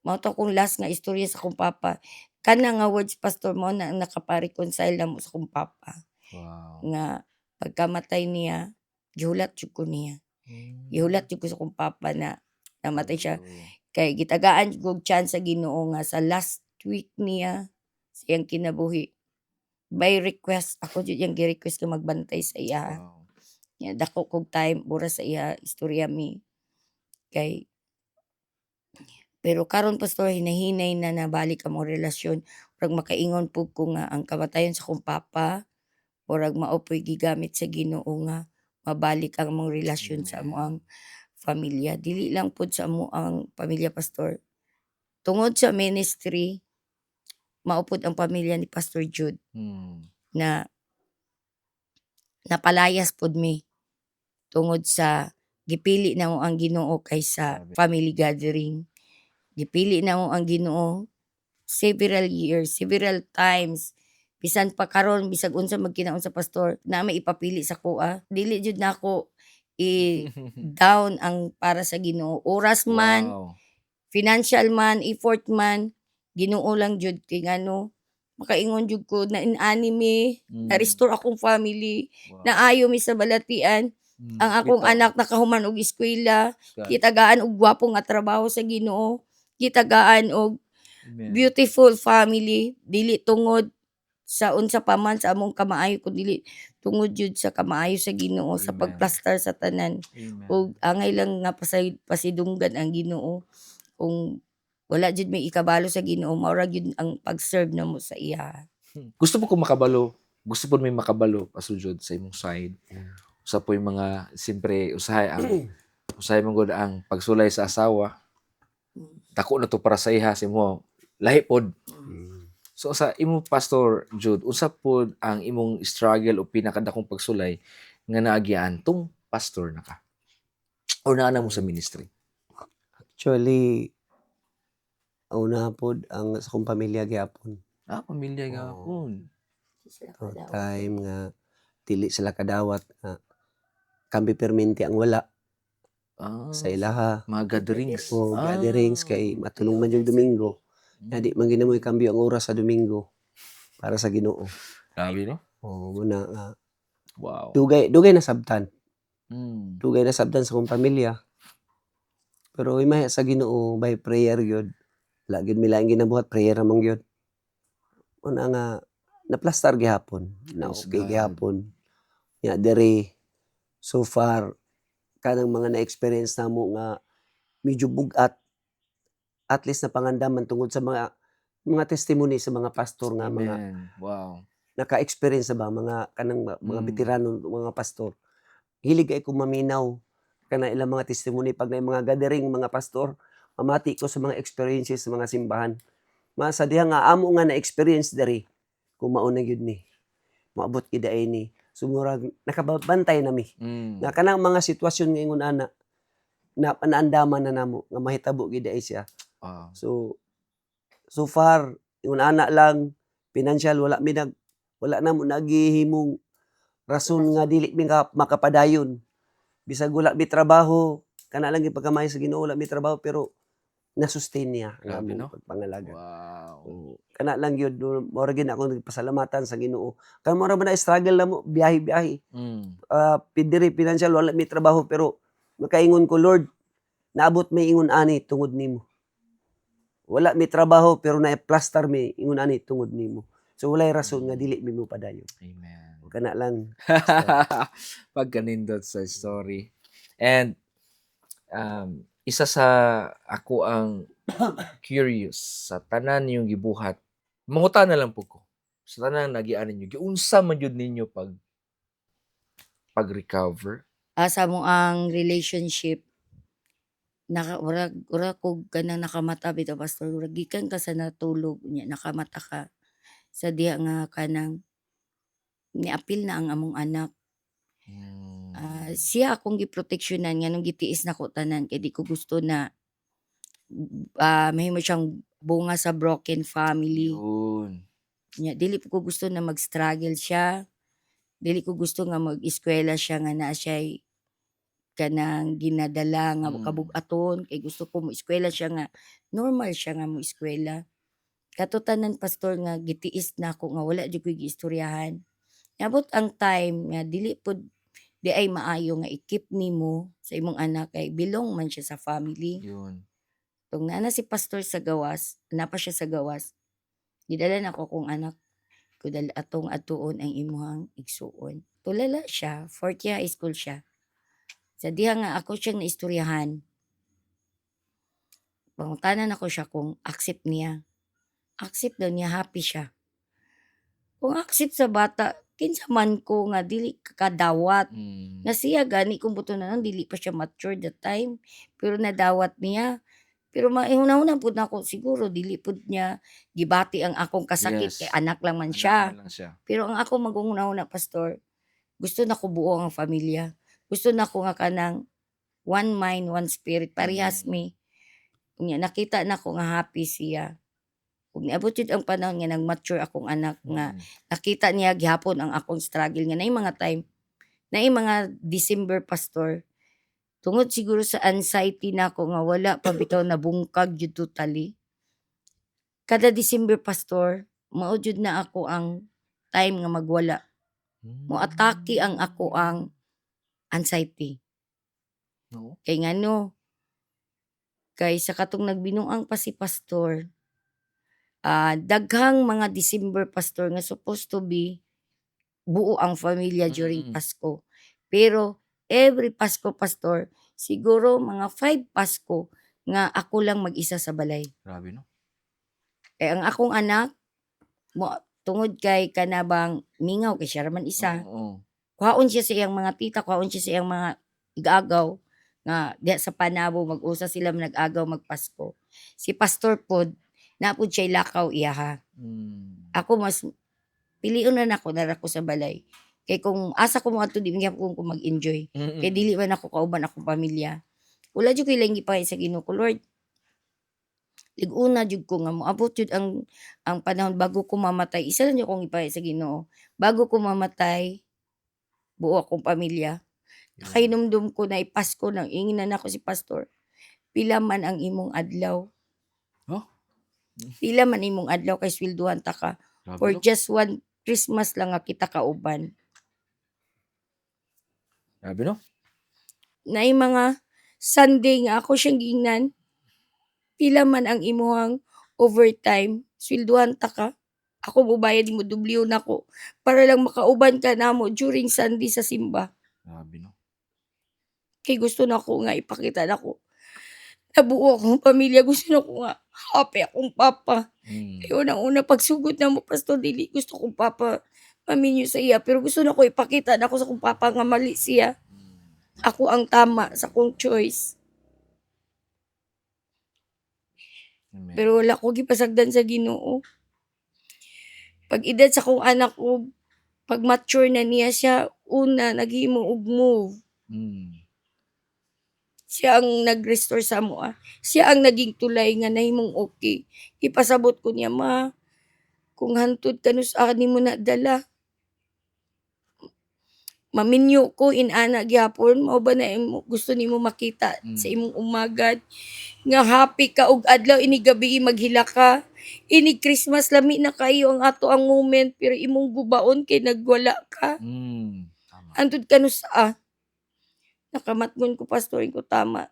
Mao to akong last nga istorya sa akong papa. Kana nga words pastor mo na nakapa-reconcile na mo sa akong papa. Wow. Nga pagkamatay niya gihulat jud ko niya. Gihulat jud ko sa akong papa na namatay siya. Kay gitagaan ko chance sa Ginoo nga sa last week niya sa iyang kinabuhi. By request ako jud yang gi-request nga magbantay sa iya. Wow. Nya dako kog time bura sa iya istorya mi. Kay pero karon pastor hinahinay na nabalik ang mga relasyon. Murag makaingon pud ko nga ang kamatayon sa akong papa murag mao po'y gigamit sa Ginoo nga mabalik ang among relasyon sa amoang pamilya. Dili lang pud sa amoang pamilya pastor. Tungod sa ministry mao pud ang pamilya ni Pastor Jude na napalayas pud mi. tungod sa gipili na mo ang Ginoo kaysa Grabe. family gathering. Gipili na mo ang Ginoo several years, several times. Bisan pa karon bisag unsa magkinaon sa pastor na may ipapili sa kuha. Dili jud nako i-down ang para sa Ginoo. Oras man, Wow. financial man, effort man, Ginoo lang jud kay ngano makaingon jud ko na in-anime, na-restore akong family, Wow. naayo mi sa balatian. Ang akong Ito, anak nakahuman og eskwela, God. kitagaan og gwapo nga trabaho sa Ginoo, kitagaan og Amen. beautiful family, dili tungod sa unsa pa man sa among kamaayo kun dili tungod jud sa kamaayo sa Ginoo sa Amen. pagplastar sa tanan. Amen. Ug angay lang nga pasidunggan ang Ginoo kung wala jud may ikabalo sa Ginoo mao ra gyud ang pag-serve namo sa iya. Gusto mo ko makabalo. Gusto po may makabalo pasujod sa imong side. Usa po yung mga siyempre usahay man gud ang pagsulay sa asawa. Dako na to para sa iha sa imo. Lahi pod. So sa imo Pastor Jude, unsa pod ang imong struggle o pinakadakong pagsulay nga naagian tong pastor na ka? O naa na mo sa ministry? Actually, una pod ang sa kong pamilya gyapon. Pamilya gapon. So, time nga dili sila kadawat nga kambi perminti ang wala sa ilaha. Mga gatherings. O gatherings kay matulong man yung Domingo. Na di man ginamoy kambyo ang oras sa Domingo para sa Ginoo. Grabe, no? O muna nga Wow. dugay na sabtan. Mm. Dugay na sabtan sa kong pamilya. Pero imaya sa Ginoo by prayer gyud. Wala gyud mi laing ginabuhat prayer ramang gyud. Una nga naplastar gihapon. Na Praise okay God. gihapon. Nya dere so far kanang mga na-experience namo nga medyo bugat at least na pangandaman tungod sa mga testimony sa mga pastor nga mga Amen. Wow. naka-experience na ba mga kanang mga veterano mga pastor. Hilig ay ko maminaw kana ilang mga testimony pag na mga gathering mga pastor, mamati ko sa mga experiences sa mga simbahan. Sa diha nga amo nga na-experience diri kung mao na gyud ni. Maabot gid ay ni. Sumurag nakabantay nami. Mm. Nga kanang mga sitwasyon nga ingon ana na panaandaman na namo nga mahitabo gid ay siya. Wow. So far ingon ana lang financial wala na mo naghihimong rason nga dili mi makapadayon. Bisag wala mi trabaho, kana lang gyud pagkamay sa Ginoo wala mi trabaho pero na-sustain niya ang Grabe, among no? pagpangalaga. Wow. Kana lang gyud mao ra gyud ako nagpasalamatan sa Ginoo. Kan mo ra man na struggle na mo biyahe-biyahe. Mm. Diri financial wala mi trabaho pero makaingon ko Lord naabot may ingon ani tungod nimo. Wala mi trabaho pero na-plaster mi ingon ani tungod nimo. So walay rason nga dili mi mo padayon. Amen. Kana lang. Pagkanindot sa story. And isa sa ako ang curious sa tanan yung gibuhat. Mangutan na lang po ko. Sa tanan nagian ninyo, giunsa man jud ninyo pag-recover? Asa mo ang relationship ura ko kanang nakamata bitaw pastor ura gikan ka sa natulog nya nakamata ka sa diha nga kanang niapil na ang among anak. Siya akong giproteksyonan nga nung gitiis nako tanan kay di ko gusto na mahimo siyang bunga sa broken family. Yun. Nya dili ko gusto na mag-struggle siya. Dili ko gusto nga mag-eskwela siya nga naa siya'y kanang ginadala nga kabug-aton kay gusto ko mo eskwela siya nga normal siya nga mo eskwela. Katutanan pastor nga gitiis nako nga wala jud ko giistoryahan. Niabot ang time nga dili pod di ay maayo nga i-keep nimo sa imong anak kay belong man siya sa family. Yun. Tong naa si pastor sa gawas, napa siya sa gawas. Gidala nako kong anak ko dal atong atuon ang imuhang igsuon. Tulala siya, fourth year high school siya. Sa diha nga ako siyang naistoryahan. Pangutanan ako siya kung accept niya. Accept daw niya, happy siya. Kung accept sa bata, kinsa man ko nga dili kakadawat. Nga siya gani kung buto na lang, dili pa siya mature that time. Pero nadawat niya. Pero maihuna-una po na ako, siguro dili po niya gibati ang akong kasakit. Yes. Kay anak lang man siya. Anak na lang siya. Pero ang ako magunguna-una, pastor, gusto na ko buo ang pamilya. gusto na ko nga kanang one mind, one spirit, parehas mi. Unya nakita na ko nga happy siya. Ug niabot jud ang panahon nga nag-mature akong anak nga nakita niya gihapon ang akong struggle nga naay mga time, naay mga December pastor. Tungod siguro sa anxiety nako nga wala pa bitaw nabungkag jud totally. Kada December pastor, mao jud na ako ang time nga magwala. Moatake ang ako ang anxiety. No? Kay ngano, kay sa katong nagbinuang pa si pastor, daghang mga December pastor nga supposed to be buo ang pamilya during Mm. Pasko. Pero every Pasko pastor, siguro mga 5 Pasko nga ako lang mag-isa sa balay. Grabe, no? Kay ang akong anak, tungod kay kanabang mingaw kay siya raman isa. Oo. Kuhaon siya sa iyang mga tita, kuhaon siya sa iyang mga igagaw nga diha sa Panabo mag-usa sila nag-agaw magpasko. Si pastor pod napud siya lakaw iyaha. Ako mas piliun na nako na ako sa balay. Kay kung asa ko mo adto di gyapon ko mag-enjoy. Kay dili man ako kauban akong pamilya. Wala jud ko ilang gipangay sa Ginoo ko, Lord. Lig-una jud ko nga moabot jud ang panahon bago ko mamatay. Isa lang jud akong ipangay sa Ginoo. Bago ko mamatay, buo akong pamilya. Nakainomdom ko na ipasko nang ingin na nako si pastor. Pila man ang imong adlaw. Huh? Pila man imong adlaw kay swelduhan ta ka. Grabe, For no? just one Christmas lang nga kita kauban. Grabe, no? Naay mga Sunday nga ako siyang giingnan. Pila man ang imuhang overtime, swelduhan ta ka. Ako mubayad mo dublyo nako para lang makauban ka namo during Sunday sa simba. Grabe, no? Kay gusto nako nga ipakita nako nabuo akong pamilya, gusto nako nga happy akong papa. Kay unang-una pagsugod namo pastor dili gusto kong papa maminyo sa iya, pero gusto nako ipakita nako sa kong papa nga mali siya. Ako ang tama sa kong choice. Amen. Pero wala ko gipasagdan sa Ginoo. Pag edad sa kong anak ko, pag mature na niya siya, una naghimo og move. Siya ang nag-restore sa amoa. Siya ang naging tulay nga nahimong okay. Ipasabot ko niya, ma, kung hantod ka no sa akin mo na dala. Maminyo ko inana gyapon, mao ba na gusto nimo makita sa imong umagad nga happy ka og adlaw ini gabi maghila ka. Ini Christmas lami na kayo ang ato ang moment pero imong gubaon kay nagwala ka. Tama. Antod ka no sa nakamatngon ko pastor ko tama.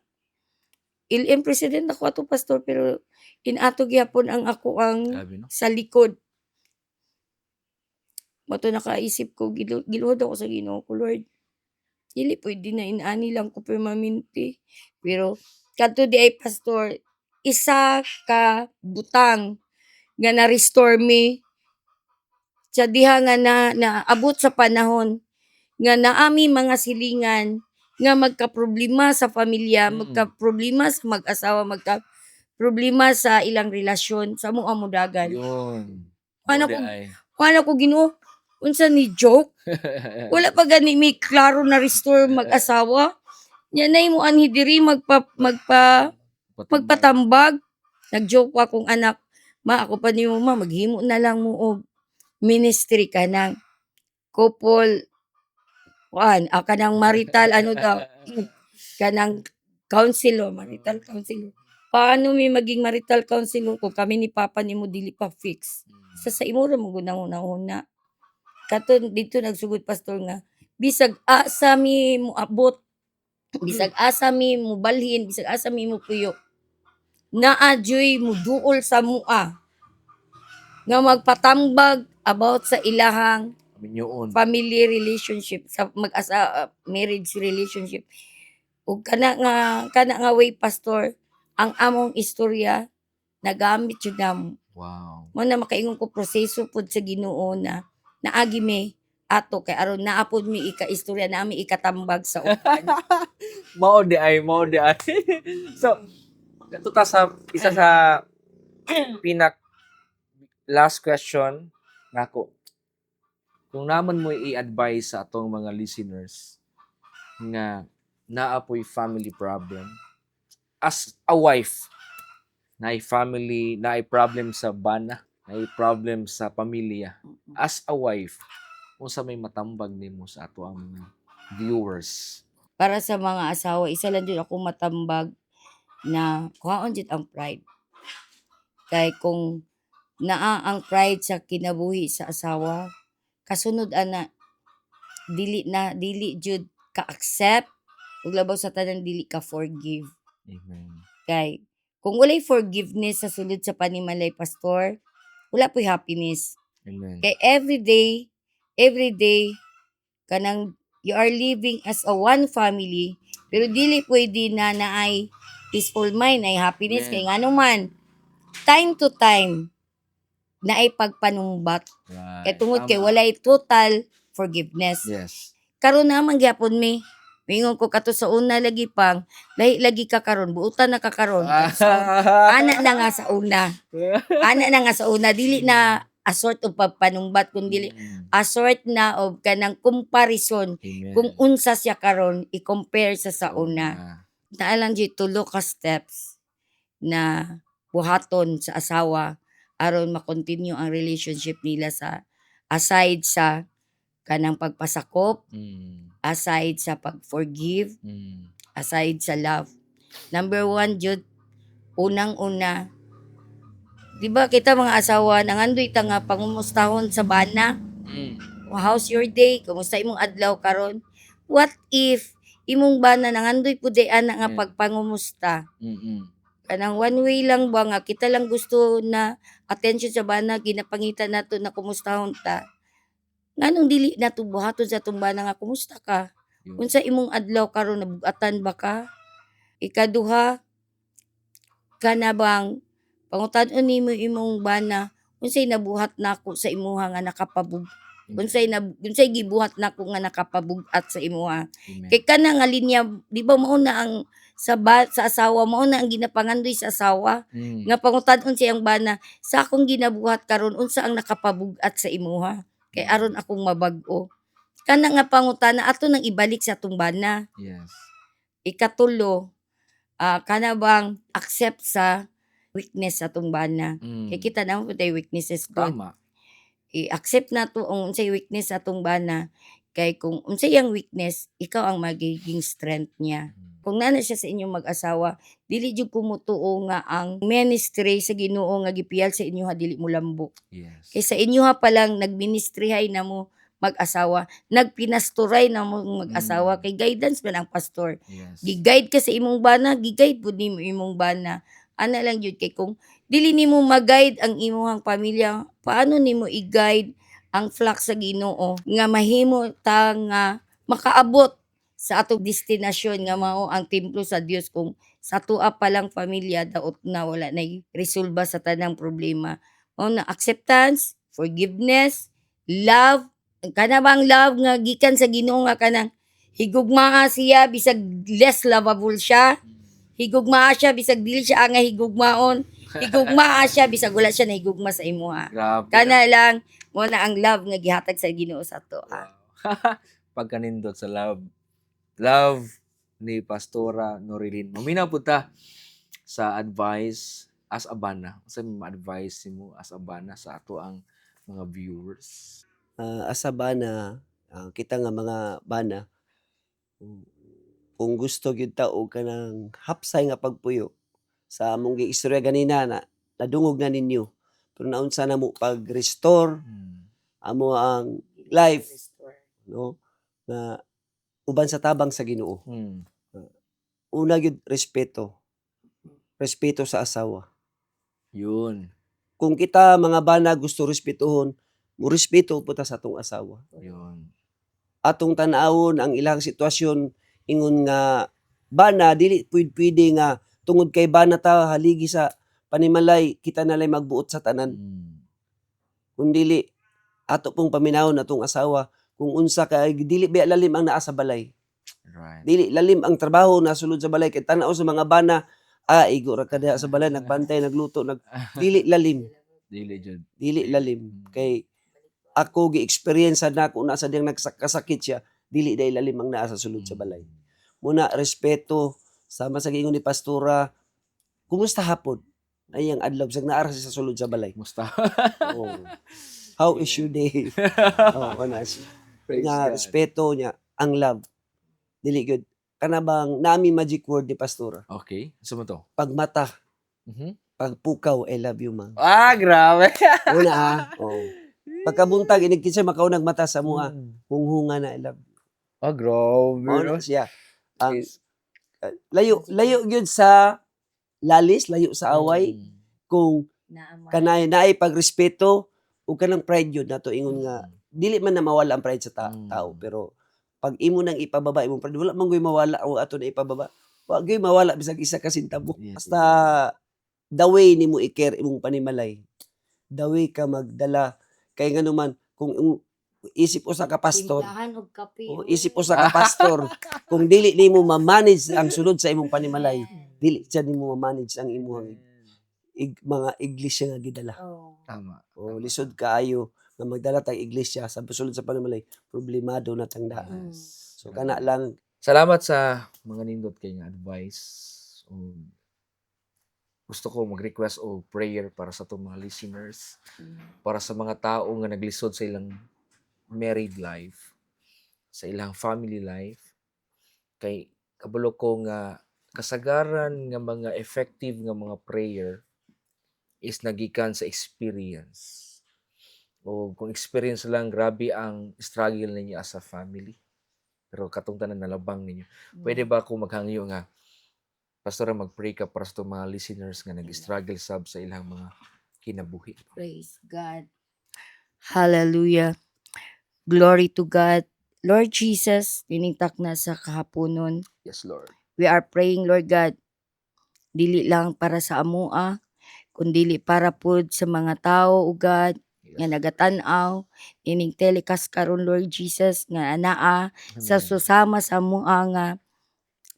Il president ako ato pastor pero inato gyapon ang ako ang Grabe, no? sa likod. Mato nakaisip ko giluhod ako sa Ginoo ko, Lord. Dili pwede na inani lang ko permanente. Pero kadto di ay pastor, isa ka butang nga na-restore me sa diha nga naabot sa panahon nga naami mga silingan nga magka-problema sa pamilya, magka-problema sa mag-asawa, magka-problema sa ilang relasyon sa among amudagan. Yun. Ano Mao di ko- ay. Paano ko Ginoo? Unsa ni joke? Wala pa gani may klaro na restore mag-asawa. Yan na mo anhi diri magpatambag. Nag-joke pa akong anak, ma ako pa niyo ma maghimo na lang mo og ministry ka ng couple kanang marital ano daw kanang counselor, marital counselor. Paano may maging marital counselor kung kami ni papa nimo dili pa fix? Sa imo ra mo gunang una. Katon dito nagsugod pastor nga bisag asa mi mo abot, bisag asa mi mo balhin, bisag asa mi mo puyo. Naadyoy mo duol sa mua nga magpatambag about sa ilahang Minyoon. family relationship sa marriage relationship. Ug kana nga way pastor ang among istorya nagamit jud namo. Wow. Mo na makaingon ko proseso pud sa Ginoo na naagi mi ato kay aron naapod mi ika-istorya nami ikatambag sa uban. Mao di ay. So, katuta sa isa sa last question nako. Kung naman mo i-advise sa atong mga listeners nga naapoy family problem as a wife, naay family, naay problem sa bana, naay problem sa pamilya. As a wife, unsa may matambag nimo sa ato ang mga viewers? Para sa mga asawa, isa lang jud ako matambag na kuhaon jud ang pride. Kay kung naa ang pride sa kinabuhi sa asawa, kasunod ana dili jud ka-accept ug labaw sa tanan dili ka forgive. Amen. Kay kung walay forgiveness sa sulod sa panimalay pastor, wala po'y happiness. Amen. Kay every day kanang you are living as a one family, pero dili pwede na naay peaceful mind, ay happiness Yes. kay ngano man time to time naay pagpanumbat. Right. Kay tungod kay Tama. walay total forgiveness. Yes. Karon naman gyapon mi. Mingon ko kato sa una lagi pang, lahi lagi ka karon, buutan na ka karon. Ana na nga sa una. Ana na nga sa una, dili na a sort of pagpanumbat kundi a sort na of kanang comparison Amen. kung unsa siya karon i-compare sa una. Naalang di tulo ka steps na buhaton sa asawa aron ma-continue ang relationship nila sa aside sa kanang pagpasakop, aside sa pag-forgive, aside sa love. Number 1 jud, unang-una, di ba kita mga asawa, nangandoy ta nga pangumustahon sa bana, how's your day? Kumusta imong adlaw karon? What if imong bana nangandoy pud ana nga Yeah. pagpangumusta? Kanang one way lang ba nga kita lang gusto na attention sa bana ginapangitan nato na kumustahon ta. Nganong dili nato buhaton sa atong bana nga kumusta ka? Unsa imong adlaw karon, nabugatan ba ka? Ikaduha, kana bang pangutan-on nimo imong bana unsay nabuhat nako sa imuha nga unsay gibuhat nako nga nakapabug-at sa imuha. Kay kana nga linya, di ba mao na ang sa asawa, mao na ang ginapangandoy sa asawa nga pangutan-on siyang bana, sa akong ginabuhat karon unsa ang nakapabug-at sa imuha kay aron akong mabag-o. Kana nga pangutana ato nang ibalik sa atong bana. Yes. Ikatulo, kana bang accept sa weakness sa atong bana. Kay kita naman po tayo weaknesses doon. Tama. I-accept na to ang unsay weakness sa atong bana. Kay kung unsay ang weakness, ikaw ang magiging strength niya. Kung nana siya sa inyong mag-asawa, dili jud kumutuo nga ang ministry sa Ginoo nga gipiyal sa inyo ha dili mo lambok. Yes. Kay sa inyo ha palang nagministrihay na mo mag-asawa, nagpinastoray na mo mag-asawa, kay guidance man ang pastor. Yes. Gi-guide ka sa imong bana, gi-guide pud nimo imong bana. Ana lang jud kay kung dili nimo mag-guide ang imong pamilya, paano nimo i-guide ang flock sa Ginoo nga mahimo ta nga makaabot sa atong destinasyon nga mao ang templo sa Dios kung sa tua pa lang pamilya daot na wala na resolba sa tanang problema. Mao na acceptance, forgiveness, love, kana bang love nga gikan sa Ginoo nga kanang higugmaa siya bisag less lovable siya. Higugmaa siya bisag dili siya nga higugmaon. Higugmaa siya bisag wala siya nahigugma sa imuha. Grabe. Kana lang mo na ang love nga gihatag sa Ginoo sa ato. Wow. Pagkanindot sa love. Love ni Pastora Norilyn. Maminaw po ta sa advice as a bana. Sa ma-advise mo as a bana sa ato ang mga viewers. Asa bana, kita nga mga bana, kung gusto gyud ta og kanang hapsay nga pagpuyo sa among giistorya ganina na nadungog na ninyo. Pero naunsa na mo pag-restore amo ang life, no, na uban sa tabang sa Ginoo. Una gyud respeto. Respeto sa asawa. Yun. Kung kita mga bana gusto respetohon, mo respeto po ta sa atong asawa. Yun. Atong tan-awon ang ilang sitwasyon ingon nga bana dili pwede nga tungod kay bana ta haligi sa panimalay kita nalay magbuot sa tanan. Kung dili ato pong paminawon atong asawa kung unsa kay dili ba lalim ang naa sa balay. Right. Dili lalim ang trabaho na sulod sa balay kay tan-aw sa mga bana igo ra ka diha sa balay nagbantay nagluto dili lalim. Dili jud. Dili lalim kay ako gi-experience na ako na sa diyang nagsakasakit siya dili dahil lalim ang naa sa sulod sa balay. Muna, respeto, sama sa giingon ni Pastora, kumusta hapon? Ay, ang adlaw, bisag naara siya sa sulod sa balay. Musta? Oh. How is your day? Ano siya. Praise Nga, God. respeto niya, ang love. Dili good. Kana bang nami magic word ni Pastora? Okay. Saan mo to? Pagmata, Mhm. pagpukaw, I love you, ma. Grabe. Una oh. Pagkabuntag, inigkin siya makaunag mata sa mua. Mm. Hunghunga na, I love you. Grabe. Mao na siya. Ang Yes. layo gyud sa lalis, layo sa away kung kanay naay pagrespeto ug kanang pride yun nato ingon nga dili man na mawala ang pride sa tao pero pag imo nang ipababa imong pride wala man gyud mawala o ato na ipababa. Wa gyud mawala bisag isa ka sintabo. Yes. Basta the way nimo i-care imong panimalay. The way ka magdala kay nganuman kung isip usa ka pastor Tindahan og kape. o isip usa ka pastor kung dili nimo ma-manage ang sulod sa imong panimalay dili siya nimo ma-manage ang imong mga iglesia nga gidala. Oh. Tama. O lisod kaayo nga magdala tag iglesia sa sulod sa panimalay problemado na tang daan. So kana lang Salamat sa mga nindot kay nga advice. Gusto ko mag-request o prayer para sa itong mga listeners, para sa mga tao nga naglisod sa ilang married life, sa ilang family life, kay kabalo ko nga kasagaran nga mga effective nga mga prayer is nagikan sa experience. O kung experience lang, grabe ang struggle ninyo as a family. Pero katong tanan nalabang ninyo. Pwede ba kung maghangyo nga, Pastora, mag-pray ka para sa itong mga listeners nga nag-struggle sab sa ilang mga kinabuhi. Praise God. Hallelujah. Glory to God. Lord Jesus, tiningtak na sa kahaponon. Yes, Lord. We are praying, Lord God, dili lang para sa amua, kundi para pud sa mga tao, o God, nga nagatan-aw, ining telecast karon Lord Jesus, nga anaa, sa susama sa amua nga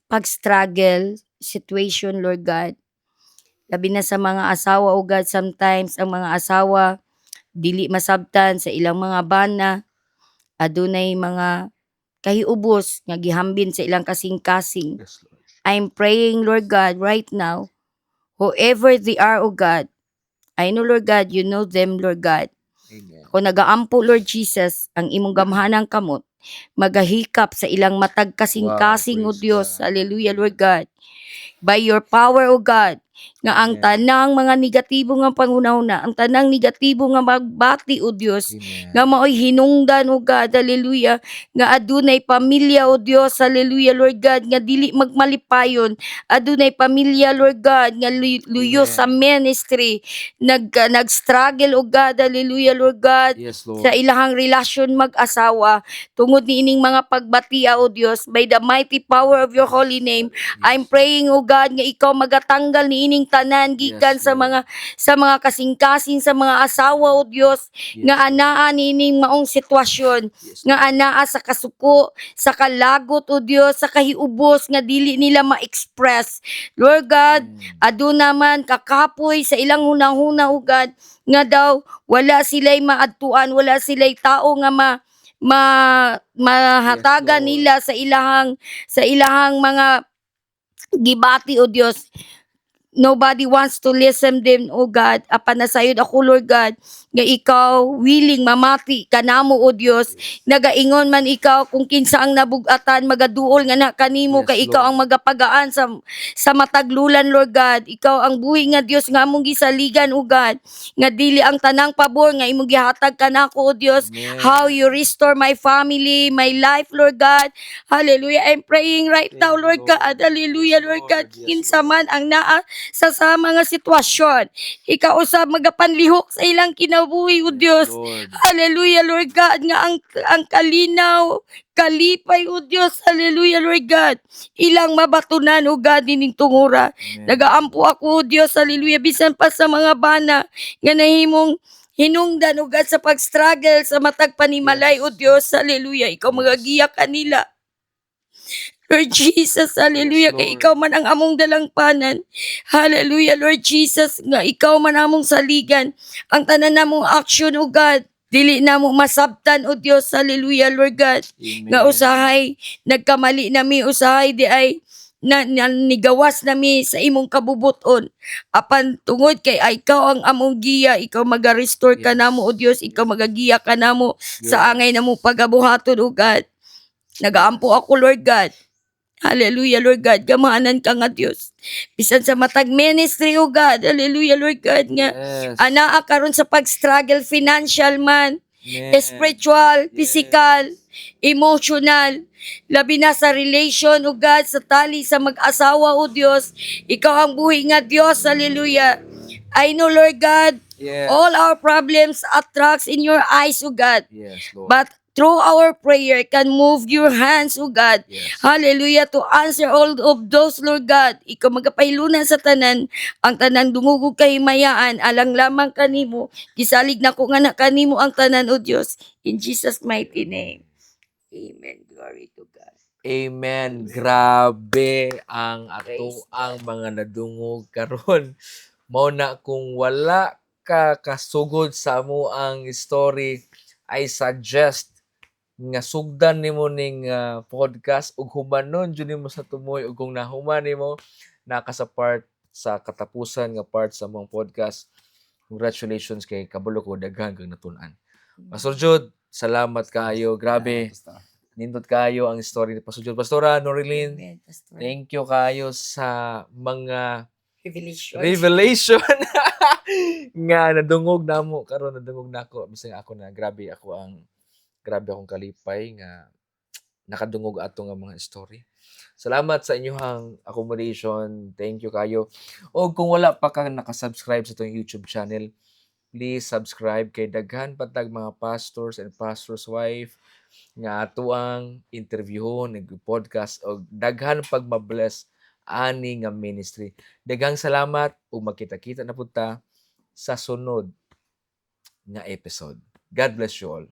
pag-struggle situation, Lord God. Labi na sa mga asawa, o God, sometimes ang mga asawa dili masabtan sa ilang mga bana, adunay mga kahiubos nga gihambin sa ilang kasing-kasing. Yes, Lord. I'm praying, Lord God, right now, whoever they are, O God, I know, Lord God, you know them, Lord God. Amen. Kung nagaampo, Lord Jesus, ang imong gamhanang kamot, magahikap sa ilang matag kasing-kasing, O praise Diyos. God. Hallelujah, Lord God. By your power, O God, nga ang Amen. tanang mga negatibo nga pangunahuna, ang tanang negatibo nga magbati, O Diyos, Amen. nga maoy hinungdan, O God, hallelujah, nga adunay pamilya, O Diyos, hallelujah, Lord God, nga dili magmalipayon, adunay pamilya, Lord God, nga luyo Amen. sa ministry, nag-struggle, O God, hallelujah, Lord God, Yes, Lord. sa ilahang relasyon mag-asawa, tungod ni ining mga pagbatia, O Diyos, by the mighty power of your holy name, I'm praying, O God, nga ikaw magatanggal ni ining tanan gikan Yes, sa Lord. mga kasing-kasing sa mga asawa, O Dios, Yes, nga Lord. anaa ni ining maong sitwasyon, Yes, nga Lord. anaa sa kasuko, sa kalagot, O Dios, sa kahiubos nga dili nila ma-express. Lord God, aduna man kakapoy sa ilang hunahuna, O God, nga daw wala sila'y maadtuan, wala sila'y tao nga mahatagan Yes, Lord. nila sa ilahang mga gibati, O Dios. Nobody wants to listen them, O God. Apan nasayod ako, Lord God, nga ikaw willing mamati kanamo, O Dios. Nagaingon man ikaw kung kinsa ang nabugatan magaduol nga na kanimo, Yes, kay ikaw Lord. ang magapagaan sa mataglulan, Lord God. Ikaw ang buhi nga Dios nga among gisaligan, O God. Nga dili ang tanang pabor nga imong gihatag kanako, O Dios. Amen. How you restore my family, my life, Lord God. Hallelujah. I'm praying right now, Thank you, Lord God. Lord. Hallelujah, Yes, Lord God. Lord. Yes, Kinsa Lord. man ang naa sa mga sitwasyon. Ikaw usab magapanlihok sa ilang kinabuhi, O Yes, Dios. Lord. Hallelujah, Lord God, nga ang kalinaw, kalipay, O Dios. Hallelujah, Lord God. Ilang mabatunan, O God, dining tungura. Amen. Nagaampo ako, O Dios. Hallelujah. Bisan pa sa mga bana nga nahimong hinungdan, O God, sa pag-struggle sa matag panimalay, Yes. O Dios. Hallelujah. Ikaw Yes. magagiyak kanila. Lord Jesus, hallelujah, Yes, kay Lord. ikaw man ang among dalangpanan. Hallelujah, Lord Jesus, nga ikaw man among saligan. Ang tanan namong action, O God, Dili na mo masabtan o Dios. Hallelujah, Lord God. Amen. Nga usahay nagkamali nami, usahay di ay nigawas nami sa imong kabubuton, apan tungod kay ikaw ang among giya, ikaw maga-restore ka Yes. namo o Dios, ikaw magagiya ka namo Yes. sa angay namo pagabuhaton o God. Nagaampo ako, Lord God. Hallelujah, Lord God. Gamahanan ka nga Dios, bisan sa matag ministry o God. Hallelujah, Lord God, nga Yes. anaa karon sa pag-struggle financial man, Amen. spiritual, Yes. physical, emotional, labi na sa relation o God, sa tali sa mag-asawa o Diyos. Ikaw ang buhi nga Diyos. Hallelujah. I know, Lord God, Yes. all our problems attracts in your eyes, O God. Yes, Lord. But through our prayer can move your hands, O God. Yes. Hallelujah, to answer all of those, Lord God. Ikaw magapahilunan sa tanan, ang tanan dungugog kahimayaan, alang lamang kanimo, gisalig na ko nga na kanimo ang tanan, O Diyos. In Jesus' mighty name. Amen. Glory to God. Amen. Grabe ang Praise ato ang mga nadungog karon. Mao na kung wala ka kasugod sa amo ang story, I suggest nga sugdan nimo ning podcast ug humanon jud nimo sa tumoy ug kung nahuman nimo naka sa part sa katapusan nga part sa mong podcast. Congratulations kay kabalo ko daghan kang natun-an. Pastor Jude, salamat kayo. Grabe. Nindot kayo ang story ni Pastor Jude. Pastora Norilyn, Amen, Pastor. thank you kayo sa mga Revelation. revelation nga nadungog namo karon nadungog nako bisan ako na grabe akong kalipay nga nakadungog ato nga mga story. Salamat sa inyong accommodation. Thank you kayo. O kung wala pa ka nakasubscribe sa itong YouTube channel, please subscribe kay daghan patag mga pastors and pastors wife nga ato ang interviewon nag-podcast og daghan pag mabless ani nga ministry. Daghang salamat ug magkita-kita na pud ta sa sunod nga episode. God bless you all.